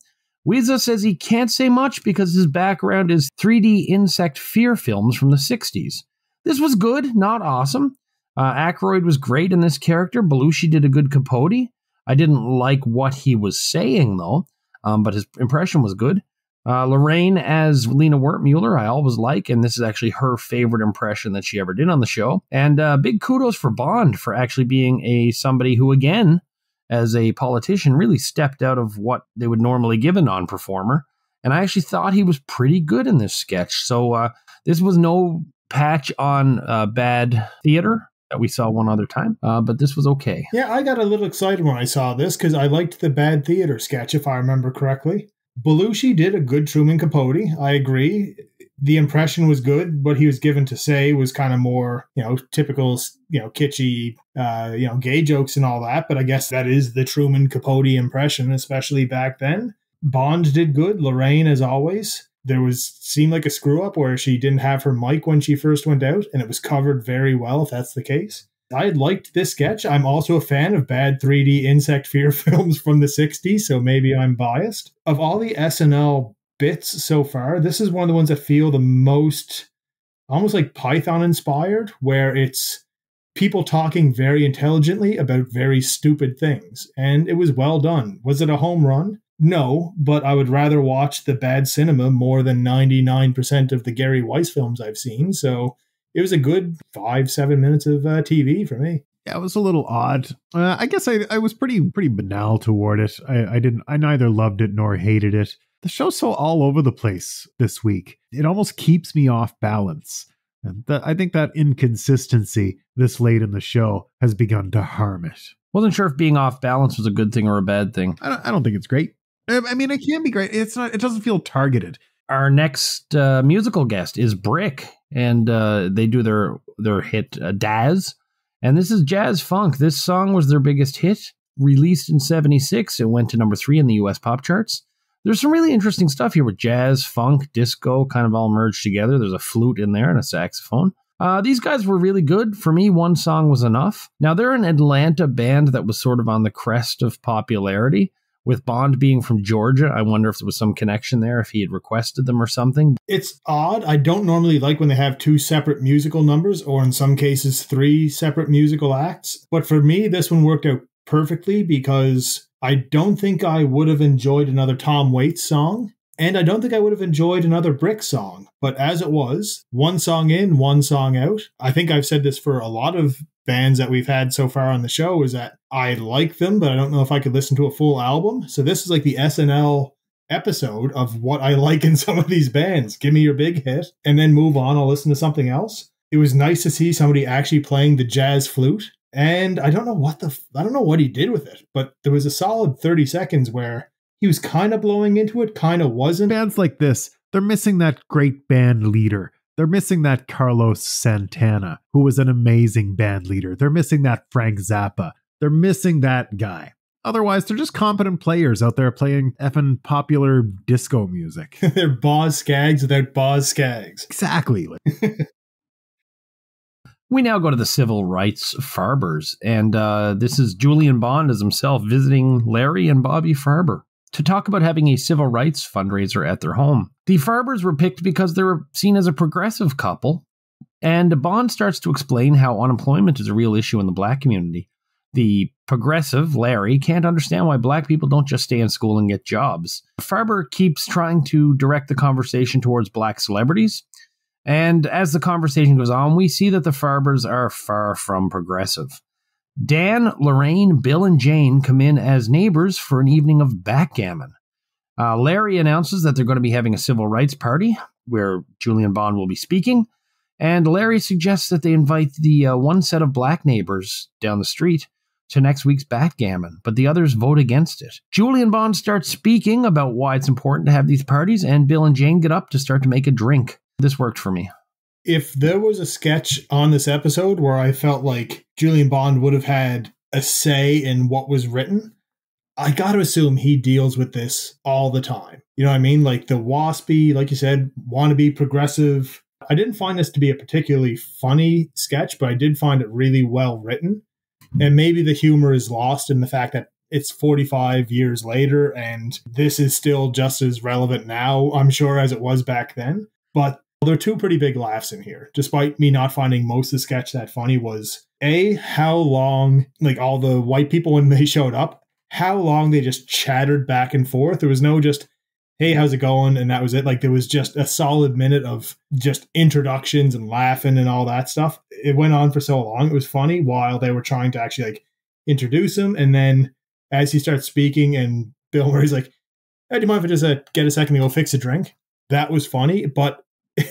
Wiesa says he can't say much because his background is 3D insect fear films from the 60s. This was good, not awesome. Aykroyd was great in this character. Belushi did a good Capote. I didn't like what he was saying, though, but his impression was good. Laraine as Lena Wertmuller, I always like, and this is actually her favorite impression that she ever did on the show. And big kudos for Bond for actually being somebody who, again, as a politician, really stepped out of what they would normally give a non-performer. And I actually thought he was pretty good in this sketch. So this was no patch on bad theater that we saw one other time, but this was okay. Yeah, I got a little excited when I saw this because I liked the bad theater sketch, if I remember correctly. Belushi did a good Truman Capote. I agree. The impression was good. What he was given to say was kind of more, typical, kitschy, gay jokes and all that. But I guess that is the Truman Capote impression, especially back then. Bond did good. Laraine, as always. Seemed like a screw up where she didn't have her mic when she first went out, and it was covered very well, if that's the case. I liked this sketch. I'm also a fan of bad 3D insect fear films from the 60s, so maybe I'm biased. Of all the SNL bits so far, this is one of the ones that feel the most almost like Python inspired, where it's people talking very intelligently about very stupid things. And it was well done. Was it a home run? No, but I would rather watch the bad cinema more than 99% of the Gary Weiss films I've seen. So it was a good 5-7 minutes of TV for me. Yeah, it was a little odd. I guess I was pretty banal toward it. I neither loved it nor hated it. The show's so all over the place this week. It almost keeps me off balance. And I think that inconsistency this late in the show has begun to harm it. Wasn't sure if being off balance was a good thing or a bad thing. I don't think it's great. I mean, it can be great. It's not. It doesn't feel targeted. Our next musical guest is Brick, and they do their hit Dazz. And this is jazz funk. This song was their biggest hit, released in '76. It went to number 3 in the US pop charts. There's some really interesting stuff here with jazz, funk, disco, kind of all merged together. There's a flute in there and a saxophone. These guys were really good. For me, one song was enough. Now, they're an Atlanta band that was sort of on the crest of popularity. With Bond being from Georgia, I wonder if there was some connection there, if he had requested them or something. It's odd. I don't normally like when they have 2 separate musical numbers, or in some cases 3 separate musical acts. But for me, this one worked out perfectly because I don't think I would have enjoyed another Tom Waits song, and I don't think I would have enjoyed another Brick song. But as it was, one song in, one song out. I think I've said this for a lot of bands that we've had so far on the show, is that I like them, but I don't know if I could listen to a full album. So this is like the SNL episode of what I like in some of these bands. Give me your big hit and then move on. I'll listen to something else. It was nice to see somebody actually playing the jazz flute. And I don't know what he did with it, but there was a solid 30 seconds where he was kind of blowing into it, kind of wasn't. Bands like this, they're missing that great band leader. They're missing that Carlos Santana, who was an amazing band leader. They're missing that Frank Zappa. They're missing that guy. Otherwise, they're just competent players out there playing effing popular disco music. They're Boz Scaggs without Boz Scaggs. Exactly. We now go to the civil rights Farbers, and this is Julian Bond as himself visiting Larry and Bobby Farber to talk about having a civil rights fundraiser at their home. The Farbers were picked because they were seen as a progressive couple, and Bond starts to explain how unemployment is a real issue in the black community. The progressive, Larry, can't understand why black people don't just stay in school and get jobs. Farber keeps trying to direct the conversation towards black celebrities, and as the conversation goes on, we see that the Farbers are far from progressive. Dan, Laraine, Bill, and Jane come in as neighbors for an evening of backgammon. Larry announces that they're going to be having a civil rights party where Julian Bond will be speaking, and Larry suggests that they invite the one set of black neighbors down the street to next week's backgammon, but the others vote against it. Julian Bond starts speaking about why it's important to have these parties, and Bill and Jane get up to start to make a drink. This worked for me. If there was a sketch on this episode where I felt like Julian Bond would have had a say in what was written, I got to assume he deals with this all the time. You know what I mean? Like the waspy, like you said, wannabe progressive. I didn't find this to be a particularly funny sketch, but I did find it really well written. And maybe the humor is lost in the fact that it's 45 years later and this is still just as relevant now, I'm sure, as it was back then. But there are 2 pretty big laughs in here, despite me not finding most of the sketch that funny. Was A, how long, like all the white people when they showed up, how long they just chattered back and forth. There was no just, hey, how's it going? And that was it. Like there was just a solid minute of just introductions and laughing and all that stuff. It went on for so long. It was funny while they were trying to actually like introduce him. And then as he starts speaking and Bill Murray's like, hey, do you mind if I just get a second to go fix a drink? That was funny, but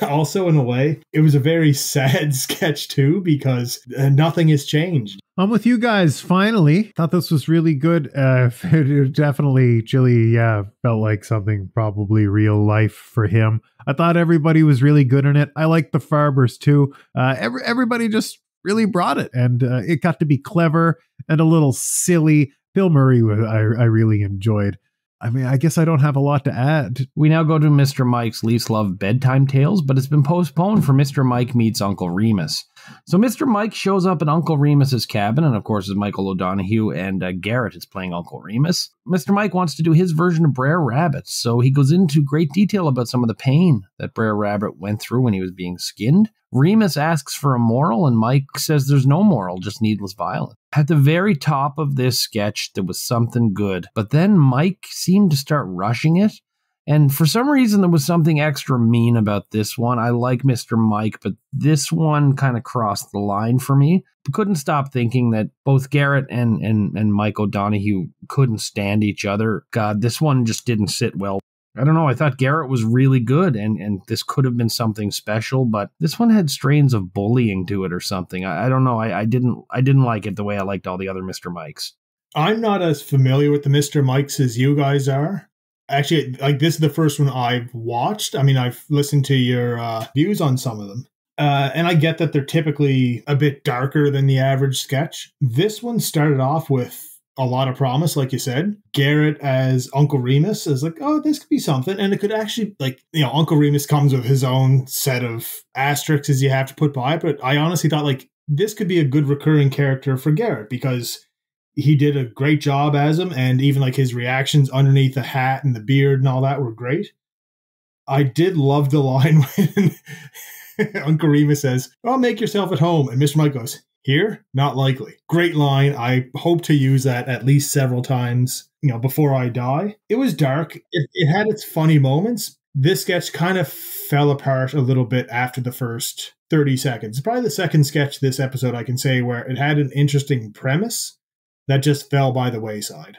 also in a way, it was a very sad sketch too, because nothing has changed. I'm with you guys, finally. Thought this was really good. It definitely, Chili, felt like something probably real life for him. I thought everybody was really good in it. I liked the Farbers too. Everybody just really brought it, and it got to be clever and a little silly. Bill Murray, I really enjoyed. I mean, I guess I don't have a lot to add. We now go to Mr. Mike's Least Loved Bedtime Tales, but it's been postponed for Mr. Mike Meets Uncle Remus. So Mr. Mike shows up at Uncle Remus's cabin, and of course, it's Michael O'Donoghue and Garrett is playing Uncle Remus. Mr. Mike wants to do his version of Brer Rabbit, so he goes into great detail about some of the pain that Brer Rabbit went through when he was being skinned. Remus asks for a moral, and Mike says there's no moral, just needless violence. At the very top of this sketch, there was something good, but then Mike seemed to start rushing it. And for some reason, there was something extra mean about this one. I like Mr. Mike, but this one kind of crossed the line for me. I couldn't stop thinking that both Garrett and Mike O'Donoghue couldn't stand each other. God, this one just didn't sit well. I don't know. I thought Garrett was really good, and this could have been something special, but this one had strains of bullying to it or something. I don't know. I didn't like it the way I liked all the other Mr. Mikes. I'm not as familiar with the Mr. Mikes as you guys are. Actually, like, this is the first one I've watched. I mean, I've listened to your views on some of them. And I get that they're typically a bit darker than the average sketch. This one started off with a lot of promise, like you said. Garrett as Uncle Remus is like, oh, this could be something. And it could actually, like, you know, Uncle Remus comes with his own set of asterisks you have to put by. But I honestly thought, like, this could be a good recurring character for Garrett because he did a great job as him, and even like his reactions underneath the hat and the beard and all that were great. I did love the line when Uncle Remus says, "Oh, make yourself at home," and Mr. Mike goes, "Here? Not likely." Great line. I hope to use that at least several times, you know, before I die. It was dark. It had its funny moments. This sketch kind of fell apart a little bit after the first 30 seconds. Probably the second sketch this episode I can say where it had an interesting premise that just fell by the wayside.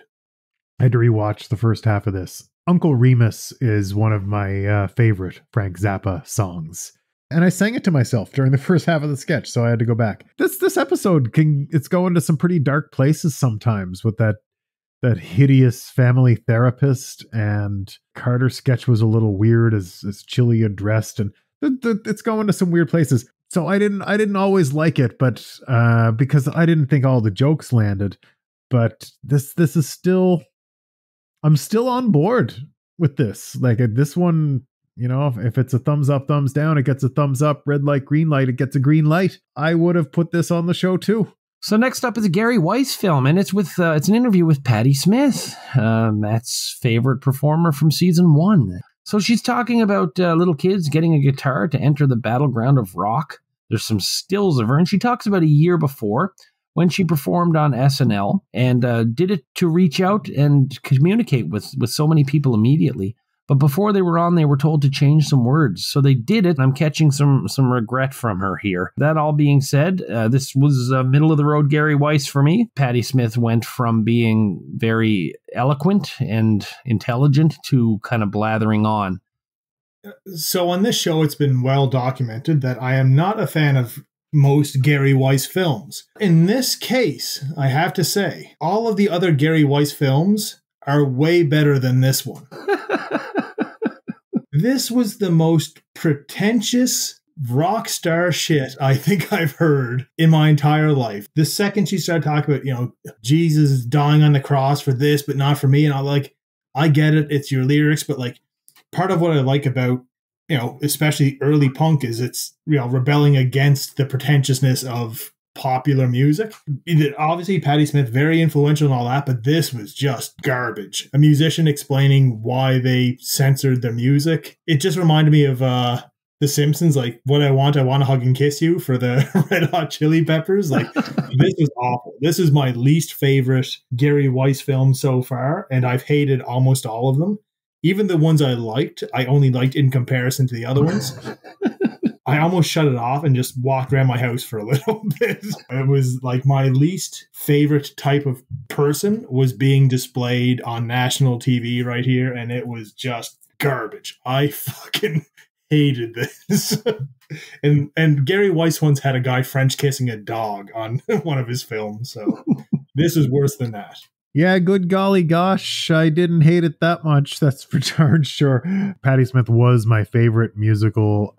I had to rewatch the first half of this. Uncle Remus is one of my favorite Frank Zappa songs. And I sang it to myself during the first half of the sketch, so I had to go back. This episode it's going to some pretty dark places sometimes with that hideous family therapist, and Carter's sketch was a little weird as Chili addressed, and it's going to some weird places. So I didn't always like it, but because I didn't think all the jokes landed. But this is still, I'm still on board with this. Like, this one, you know, if it's a thumbs up, thumbs down, it gets a thumbs up. Red light, green light, it gets a green light. I would have put this on the show too. So next up is a Gary Weiss film, and it's an interview with Patti Smith, Matt's favorite performer from season 1. So she's talking about little kids getting a guitar to enter the battleground of rock. There's some stills of her, and she talks about a year before when she performed on SNL and did it to reach out and communicate with so many people immediately. But before they were on, they were told to change some words. So they did it. I'm catching some regret from her here. That all being said, this was middle of the road Gary Weiss for me. Patti Smith went from being very eloquent and intelligent to kind of blathering on. So on this show, it's been well documented that I am not a fan of most Gary Weiss films. In this case, I have to say, all of the other Gary Weiss films are way better than this one. This was the most pretentious rock star shit I think I've heard in my entire life. The second she started talking about, you know, Jesus is dying on the cross for this, but not for me. And I'm like, I get it. It's your lyrics. But like, part of what I like about, you know, especially early punk is it's, you know, rebelling against the pretentiousness of popular music. Obviously, Patti Smith, very influential and all that, but this was just garbage. A musician explaining why they censored their music. It just reminded me of The Simpsons, like, what I want to hug and kiss you for the Red Hot Chili Peppers. Like, this is awful. This is my least favorite Gary Weiss film so far, and I've hated almost all of them. Even the ones I liked, I only liked in comparison to the other ones. I almost shut it off and just walked around my house for a little bit. It was like my least favorite type of person was being displayed on national TV right here, and it was just garbage. I fucking hated this. And Gary Weiss once had a guy French kissing a dog on one of his films, so this is worse than that. Yeah, good golly gosh, I didn't hate it that much, that's for darn sure. Patti Smith was my favorite musical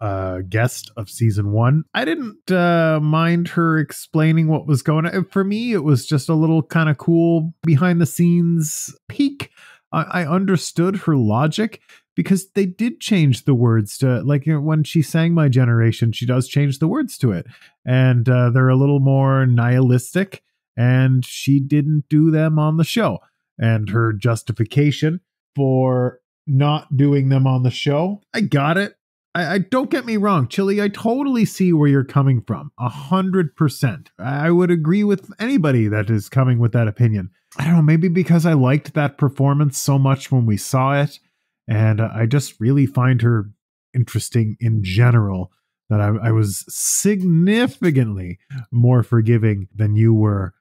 guest of season 1. I didn't mind her explaining what was going on. For me, it was just a little kind of cool behind-the-scenes peek. I understood her logic because they did change the words to, like, when she sang My Generation, she does change the words to it. And they're a little more nihilistic, and she didn't do them on the show. And her justification for not doing them on the show, I got it. I don't get me wrong, Chili, I totally see where you're coming from. 100%. I would agree with anybody that is coming with that opinion. I don't know, maybe because I liked that performance so much when we saw it, and I just really find her interesting in general, that I was significantly more forgiving than you were.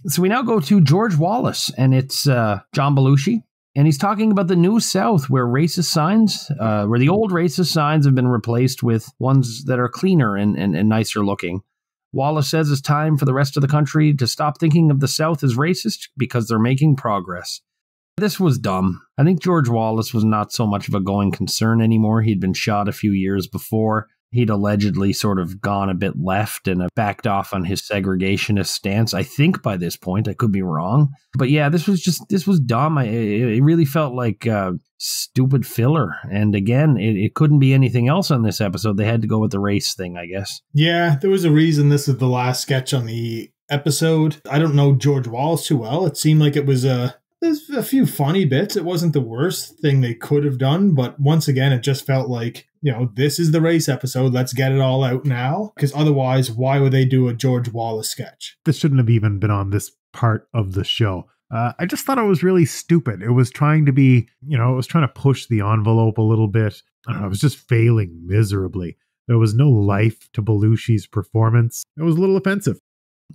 So we now go to George Wallace, and it's John Belushi. And he's talking about the new South, where racist signs, where the old racist signs have been replaced with ones that are cleaner and nicer looking. Wallace says it's time for the rest of the country to stop thinking of the South as racist because they're making progress. This was dumb. I think George Wallace was not so much of a going concern anymore. He'd been shot a few years before. He'd allegedly sort of gone a bit left and backed off on his segregationist stance. I think by this point, I could be wrong. But yeah, this was dumb. It really felt like stupid filler. And again, it couldn't be anything else on this episode. They had to go with the race thing, I guess. Yeah, there was a reason this is the last sketch on the episode. I don't know George Wallace too well. It seemed like it was there's a few funny bits. It wasn't the worst thing they could have done, but once again, it just felt like, this is the race episode. Let's get it all out now. Because otherwise, why would they do a George Wallace sketch? This shouldn't have even been on this part of the show. I just thought it was really stupid. It was trying to be, it was trying to push the envelope a little bit. I don't know, it was just failing miserably. There was no life to Belushi's performance. It was a little offensive.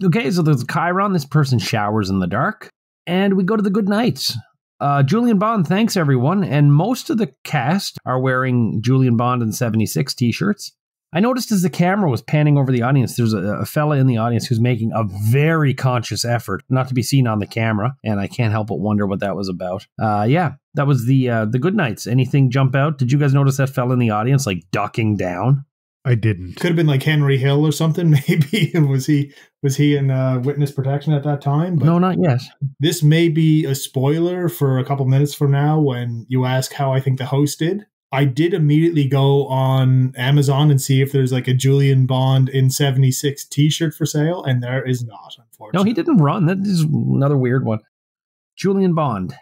Okay, so there's a Chiron. This person showers in the dark. And we go to the good nights. Julian Bond thanks everyone, and most of the cast are wearing Julian Bond and 76 t-shirts. I noticed as the camera was panning over the audience, there's a fella in the audience who's making a very conscious effort not to be seen on the camera, and I can't help but wonder what that was about. Yeah, that was the good nights. Anything jump out? Did you guys notice that fella in the audience, like, ducking down? I didn't. Could have been like Henry Hill or something, maybe. Was he in witness protection at that time? But no, not yet. This may be a spoiler for a couple minutes from now when you ask how I think the host did. I did immediately go on Amazon and see if there's like a Julian Bond in 76 t-shirt for sale, and there is not, unfortunately. No, he didn't run. That is another weird one. Julian Bond.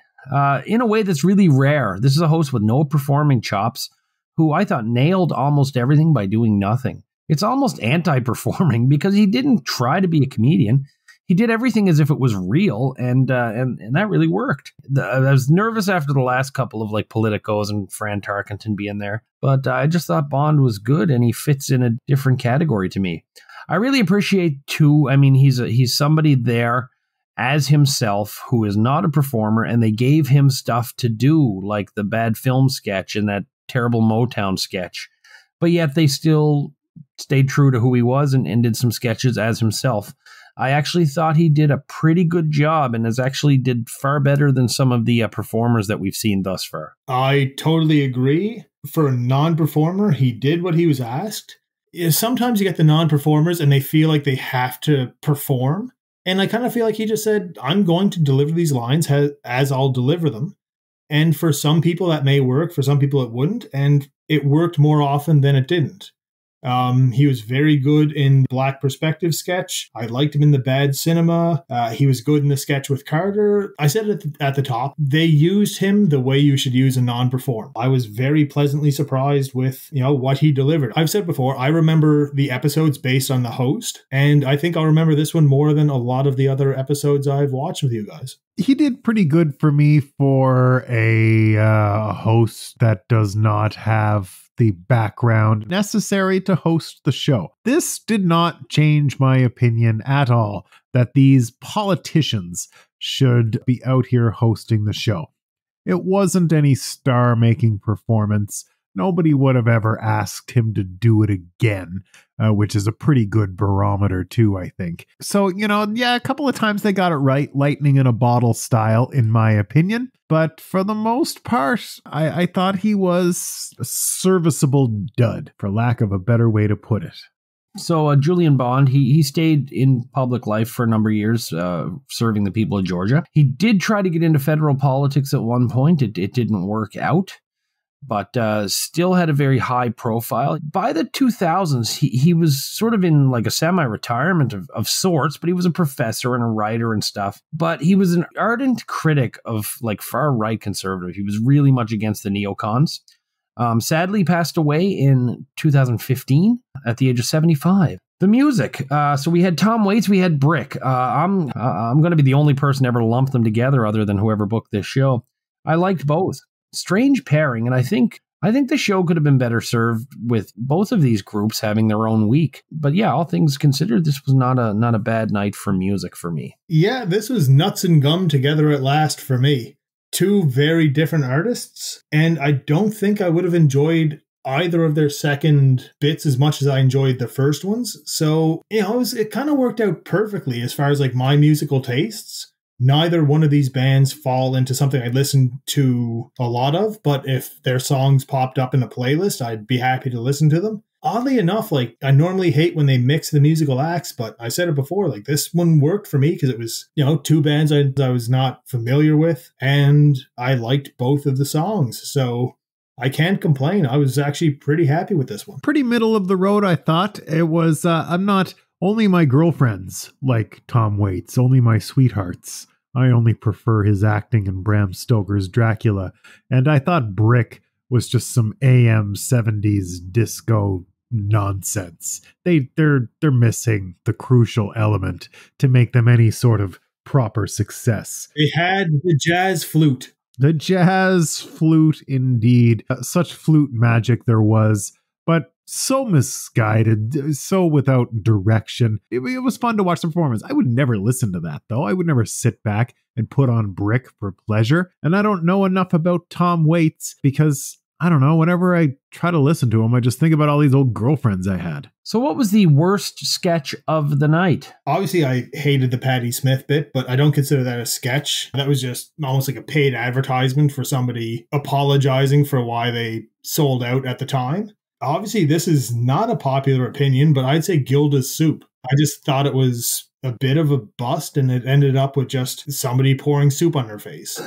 In a way that's really rare. This is a host with no performing chops, who I thought nailed almost everything by doing nothing. It's almost anti-performing because he didn't try to be a comedian. He did everything as if it was real, and that really worked. I was nervous after the last couple of like Politicos and Fran Tarkenton being there, but I just thought Bond was good, and he fits in a different category to me. I really appreciate too. I mean, he's somebody there as himself who is not a performer, and they gave him stuff to do, like the bad film sketch and that terrible Motown sketch, but yet they still stayed true to who he was and did some sketches as himself. I actually thought he did a pretty good job, and actually did far better than some of the performers that we've seen thus far. I totally agree. For a non-performer, he did what he was asked. Sometimes you get the non-performers and they feel like they have to perform, and I kind of feel like he just said, I'm going to deliver these lines as I'll deliver them. And for some people that may work, for some people it wouldn't, and it worked more often than it didn't. He was very good in Black Perspective sketch. I liked him in the Bad Cinema. He was good in the sketch with Carter. I said it at the top, they used him the way you should use a non-performer. I was very pleasantly surprised with, what he delivered. I've said before, I remember the episodes based on the host, and I think I'll remember this one more than a lot of the other episodes I've watched with you guys. He did pretty good for me for a host that does not have the background necessary to host the show. This did not change my opinion at all that these politicians should be out here hosting the show. It wasn't any star-making performance. Nobody would have ever asked him to do it again, which is a pretty good barometer too, I think. So, a couple of times they got it right, lightning in a bottle style, in my opinion. But for the most part, I thought he was a serviceable dud, for lack of a better way to put it. So Julian Bond, he stayed in public life for a number of years, serving the people of Georgia. He did try to get into federal politics at one point. It didn't work out. but still had a very high profile. By the 2000s, he was sort of in like a semi-retirement of sorts, but he was a professor and a writer and stuff. But he was an ardent critic of like far-right conservative. He was really much against the neocons. Sadly passed away in 2015 at the age of 75. The music. So we had Tom Waits, we had Brick. I'm going to be the only person ever to lump them together other than whoever booked this show. I liked both. Strange pairing, and I think the show could have been better served with both of these groups having their own week. But yeah, all things considered, this was not a bad night for music for me. Yeah, this was nuts and gum together at last for me. Two very different artists, and I don't think I would have enjoyed either of their second bits as much as I enjoyed the first ones. So, it kind of worked out perfectly as far as like my musical tastes. Neither one of these bands fall into something I listen to a lot of, but if their songs popped up in a playlist, I'd be happy to listen to them. Oddly enough, like I normally hate when they mix the musical acts, but I said it before, like this one worked for me because it was, two bands I was not familiar with, and I liked both of the songs. So I can't complain. I was actually pretty happy with this one. Pretty middle of the road, I thought. It was, I'm not only my girlfriends like Tom Waits, only my sweethearts. I only prefer his acting in Bram Stoker's Dracula. And I thought Brick was just some AM 70s disco nonsense. They're missing the crucial element to make them any sort of proper success. They had the jazz flute. The jazz flute, indeed. Such flute magic there was, but so misguided, so without direction. It was fun to watch the performance. I would never listen to that, though. I would never sit back and put on Brick for pleasure. And I don't know enough about Tom Waits because, I don't know, whenever I try to listen to him, I just think about all these old girlfriends I had. So what was the worst sketch of the night? Obviously, I hated the Patti Smith bit, but I don't consider that a sketch. That was just almost like a paid advertisement for somebody apologizing for why they sold out at the time. Obviously, this is not a popular opinion, but I'd say Gilda's soup. I just thought it was a bit of a bust, and it ended up with just somebody pouring soup on her face.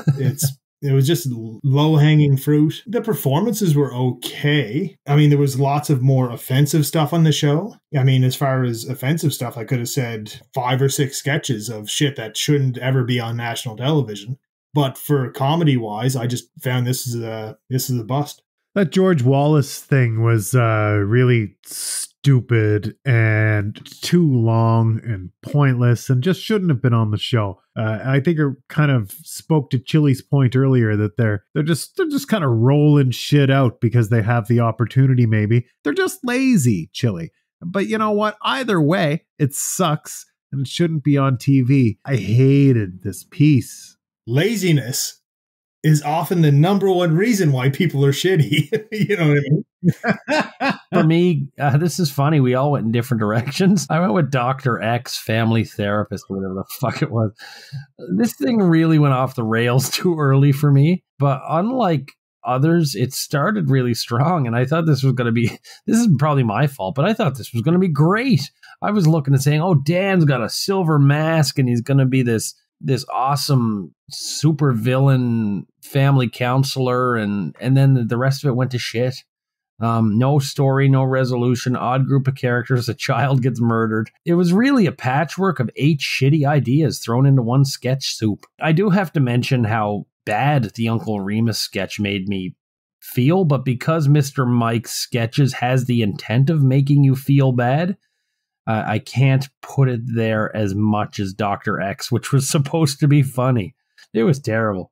It was just low-hanging fruit. The performances were okay. I mean, there was lots of more offensive stuff on the show. I mean, as far as offensive stuff, I could have said 5 or 6 sketches of shit that shouldn't ever be on national television. But for comedy-wise, I just found this is a bust. That George Wallace thing was really stupid and too long and pointless and just shouldn't have been on the show. I think it kind of spoke to Chili's point earlier that they're just kind of rolling shit out because they have the opportunity. Maybe they're just lazy, Chili. But you know what? Either way, it sucks and it shouldn't be on TV. I hated this piece. Laziness is often the number one reason why people are shitty. You know what I mean? For me, this is funny. We all went in different directions. I went with Dr. X, family therapist, whatever the fuck it was. This thing really went off the rails too early for me. But unlike others, it started really strong. And I thought this was going to be, this is probably my fault, but I thought this was going to be great. I was looking and saying, oh, Dan's got a silver mask and he's going to be this awesome super villain family counselor, and then the rest of it went to shit. No story, no resolution, odd group of characters, a child gets murdered. It was really a patchwork of 8 shitty ideas thrown into one sketch soup. I do have to mention how bad the Uncle Remus sketch made me feel, but because Mr. Mike's sketches has the intent of making you feel bad, I can't put it there as much as Dr. X, which was supposed to be funny. It was terrible.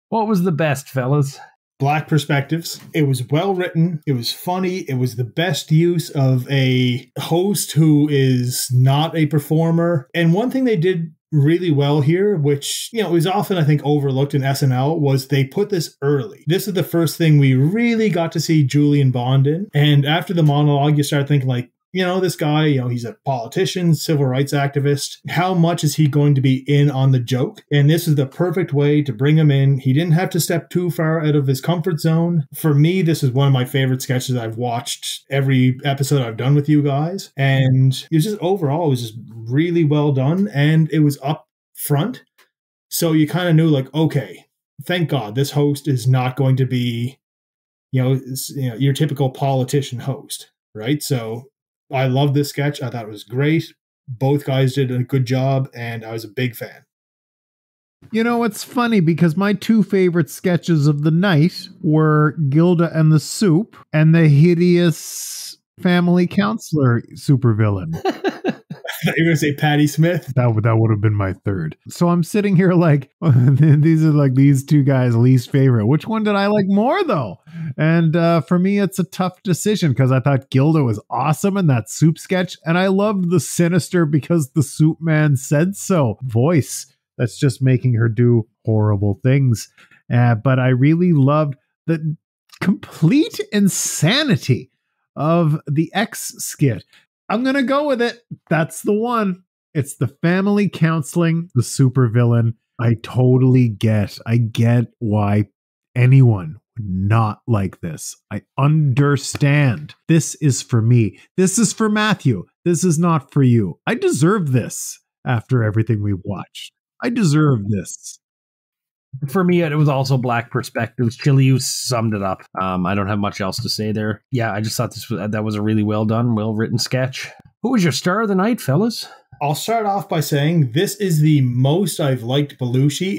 What was the best, fellas? Black perspectives. It was well written. It was funny. It was the best use of a host who is not a performer. And one thing they did really well here, which, is often, I think, overlooked in SNL, was they put this early. This is the first thing we really got to see Julian Bond in. And after the monologue, you start thinking like, this guy, he's a politician, civil rights activist. How much is he going to be in on the joke? And this is the perfect way to bring him in. He didn't have to step too far out of his comfort zone. For me, this is one of my favorite sketches I've watched every episode I've done with you guys. And it was just overall, it was just really well done. And it was up front. So you kind of knew like, okay, thank God this host is not going to be, your typical politician host, right? So I love this sketch. I thought it was great. Both guys did a good job, and I was a big fan. You know, it's funny because my two favorite sketches of the night were Gilda and the Soup and the hideous family counselor supervillain. You're going to say Patti Smith? That would have been my third. So I'm sitting here like, these are like these two guys' least favorite. Which one did I like more, though? And for me, it's a tough decision because I thought Gilda was awesome in that Soup sketch. And I loved the sinister because the Soup man said so voice that's just making her do horrible things. But I really loved the complete insanity of the X skit. I'm going to go with it. That's the one. It's the family counseling, the supervillain. I get why anyone would not like this. I understand. This is for me. This is for Matthew. This is not for you. I deserve this after everything we've watched. I deserve this. For me, it was also Black Perspectives. Chili, you summed it up. I don't have much else to say there. Yeah, I just thought that was a really well done, well written sketch. Who was your star of the night, fellas? I'll start off by saying this is the most I've liked Belushi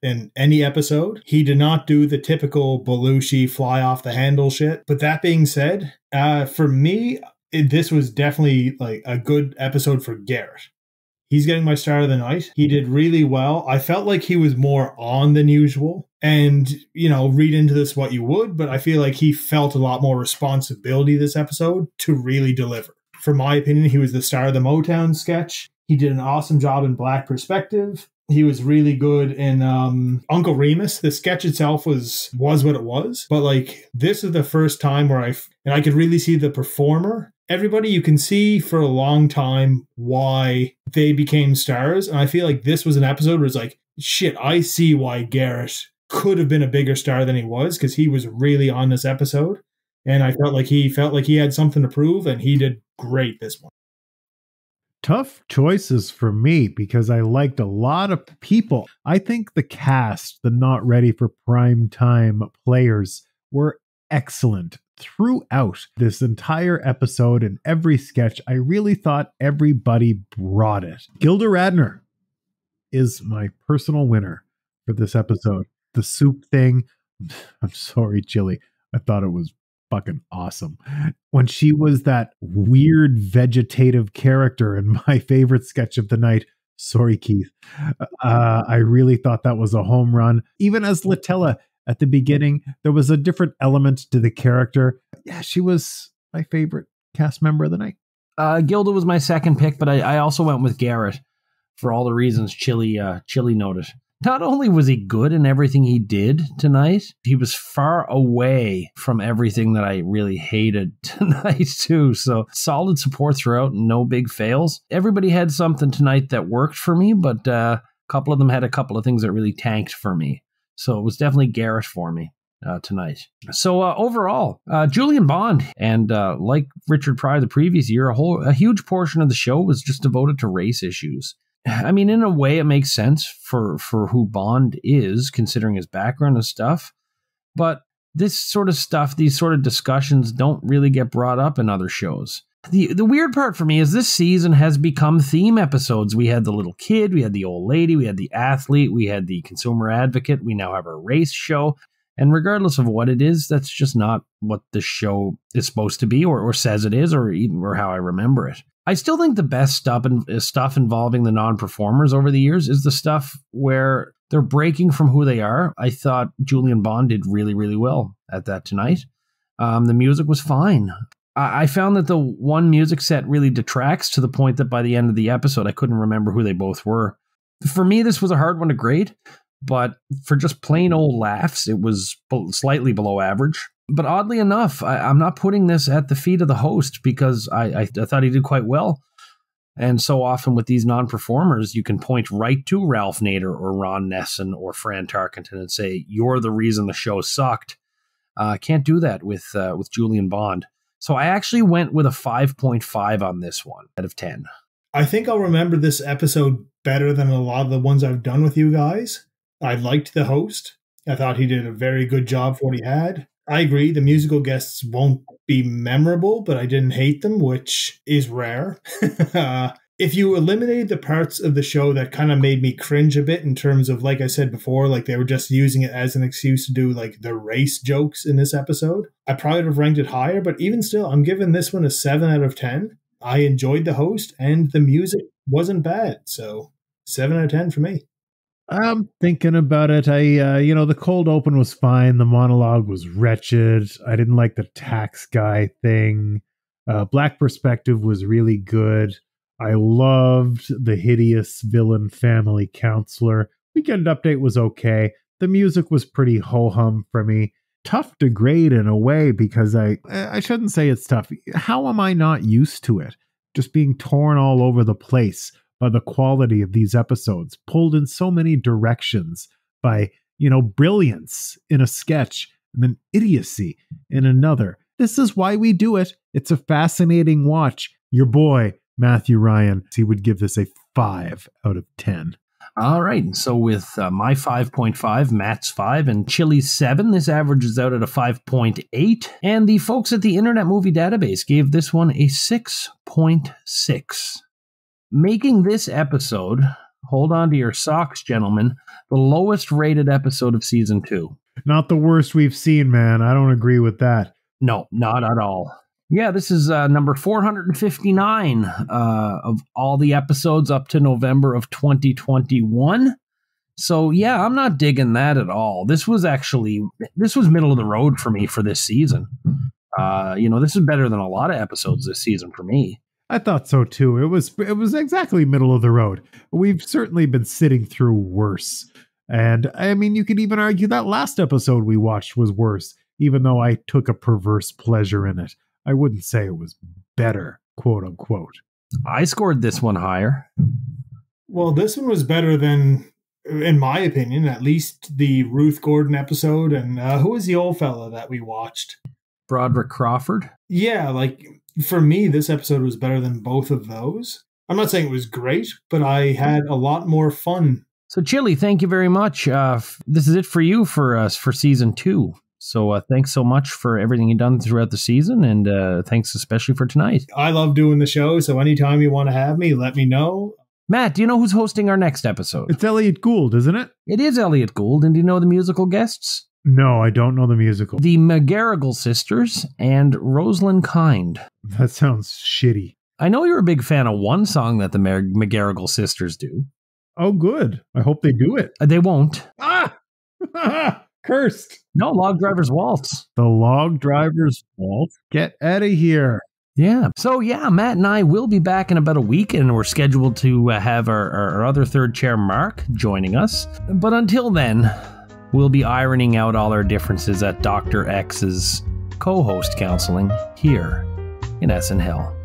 in any episode. He did not do the typical Belushi fly off the handle shit. But that being said, for me, this was definitely like a good episode for Garrett. He's getting my star of the night. He did really well. I felt like he was more on than usual. And, read into this what you would, but I feel like he felt a lot more responsibility this episode to really deliver. For my opinion, he was the star of the Motown sketch. He did an awesome job in Black Perspective. He was really good in Uncle Remus. The sketch itself was what it was. But this is the first time where I could really see the performer. Everybody, you can see for a long time why they became stars. And I feel like this was an episode where it's like, shit, I see why Garrett could have been a bigger star than he was, because he was really on this episode. And I felt like he had something to prove, and he did great this one. Tough choices for me because I liked a lot of people. I think the cast, the not ready for prime time players, were excellent throughout this entire episode and every sketch. I really thought everybody brought it. Gilda Radner is my personal winner for this episode. The soup thing, I'm sorry, Chili. I thought it was fucking awesome. When she was that weird vegetative character in my favorite sketch of the night, sorry, Keith, I really thought that was a home run. Even as Litella at the beginning, there was a different element to the character. Yeah, she was my favorite cast member of the night. Gilda was my second pick, but I also went with Garrett for all the reasons Chili noted. Not only was he good in everything he did tonight, he was far away from everything that I really hated tonight too. So solid support throughout, no big fails. Everybody had something tonight that worked for me, but a couple of them had a couple of things that really tanked for me. So it was definitely Garrett for me tonight. So overall, Julian Bond, and like Richard Pryor the previous year, a huge portion of the show was just devoted to race issues. I mean, in a way, it makes sense for who Bond is, considering his background and stuff. But this sort of stuff, these sort of discussions don't really get brought up in other shows. The weird part for me is this season has become theme episodes. We had the little kid, we had the old lady, we had the athlete, we had the consumer advocate, we now have a race show. And regardless of what it is, that's just not what the show is supposed to be or says it is or how I remember it. I still think the best stuff involving the non-performers over the years is the stuff where they're breaking from who they are. I thought Julian Bond did really, really well at that tonight. The music was fine. I found that the one music set really detracts to the point that by the end of the episode, I couldn't remember who they both were. For me, this was a hard one to grade, but for just plain old laughs, it was slightly below average. But oddly enough, I'm not putting this at the feet of the host because I thought he did quite well. And so often with these non-performers, you can point right to Ralph Nader or Ron Nessen or Fran Tarkenton and say, you're the reason the show sucked. Can't do that with Julian Bond. So I actually went with a 5.5 on this one out of 10. I think I'll remember this episode better than a lot of the ones I've done with you guys. I liked the host. I thought he did a very good job for what he had. I agree, the musical guests won't be memorable, but I didn't hate them, which is rare. If you eliminated the parts of the show that kind of made me cringe a bit in terms of, like I said before, like they were just using it as an excuse to do like the race jokes in this episode, I probably would have ranked it higher, but even still, I'm giving this one a 7 out of 10. I enjoyed the host and the music wasn't bad. So 7 out of 10 for me. I'm thinking about it. The cold open was fine. The monologue was wretched. I didn't like the tax guy thing. Black Perspective was really good. I loved the hideous villain family counselor. Weekend Update was okay. The music was pretty ho-hum for me. Tough to grade in a way because I shouldn't say it's tough. How am I not used to it? Just being torn all over the place by the quality of these episodes, pulled in so many directions by, brilliance in a sketch and then idiocy in another. This is why we do it. It's a fascinating watch. Your boy, Matthew Ryan, he would give this a 5 out of 10. All right. So with my 5.5, Matt's 5, and Chili's 7, this averages out at a 5.8. And the folks at the Internet Movie Database gave this one a 6.6. Making this episode, hold on to your socks, gentlemen, the lowest rated episode of season 2. Not the worst we've seen, man. I don't agree with that. No, not at all. Yeah, this is number 459 of all the episodes up to November of 2021. So yeah, I'm not digging that at all. This was middle of the road for me for this season. This is better than a lot of episodes this season for me. I thought so too. It was exactly middle of the road. We've certainly been sitting through worse. And I mean, you could even argue that last episode we watched was worse, even though I took a perverse pleasure in it. I wouldn't say it was better, quote unquote. I scored this one higher. Well, this one was better than, in my opinion, at least the Ruth Gordon episode. And who was the old fella that we watched? Broderick Crawford. Yeah, like for me, this episode was better than both of those. I'm not saying it was great, but I had a lot more fun. So, Chili, thank you very much. This is it for you for season 2. So thanks so much for everything you've done throughout the season, and thanks especially for tonight. I love doing the show, so anytime you want to have me, let me know. Matt, do you know who's hosting our next episode? It's Elliot Gould, isn't it? It is Elliot Gould, and do you know the musical guests? No, I don't know the musical. The McGarrigle sisters and Rosalind Kind. That sounds shitty. I know you're a big fan of one song that the McGarrigle sisters do. Oh, good. I hope they do it. They won't. Ah! Cursed. No, Log Driver's Waltz. The Log Driver's Waltz? Get out of here. Yeah. So, yeah, Matt and I will be back in about a week, and we're scheduled to have our other third chair, Mark, joining us. But until then, we'll be ironing out all our differences at Dr. X's co-host counseling here in SNHell.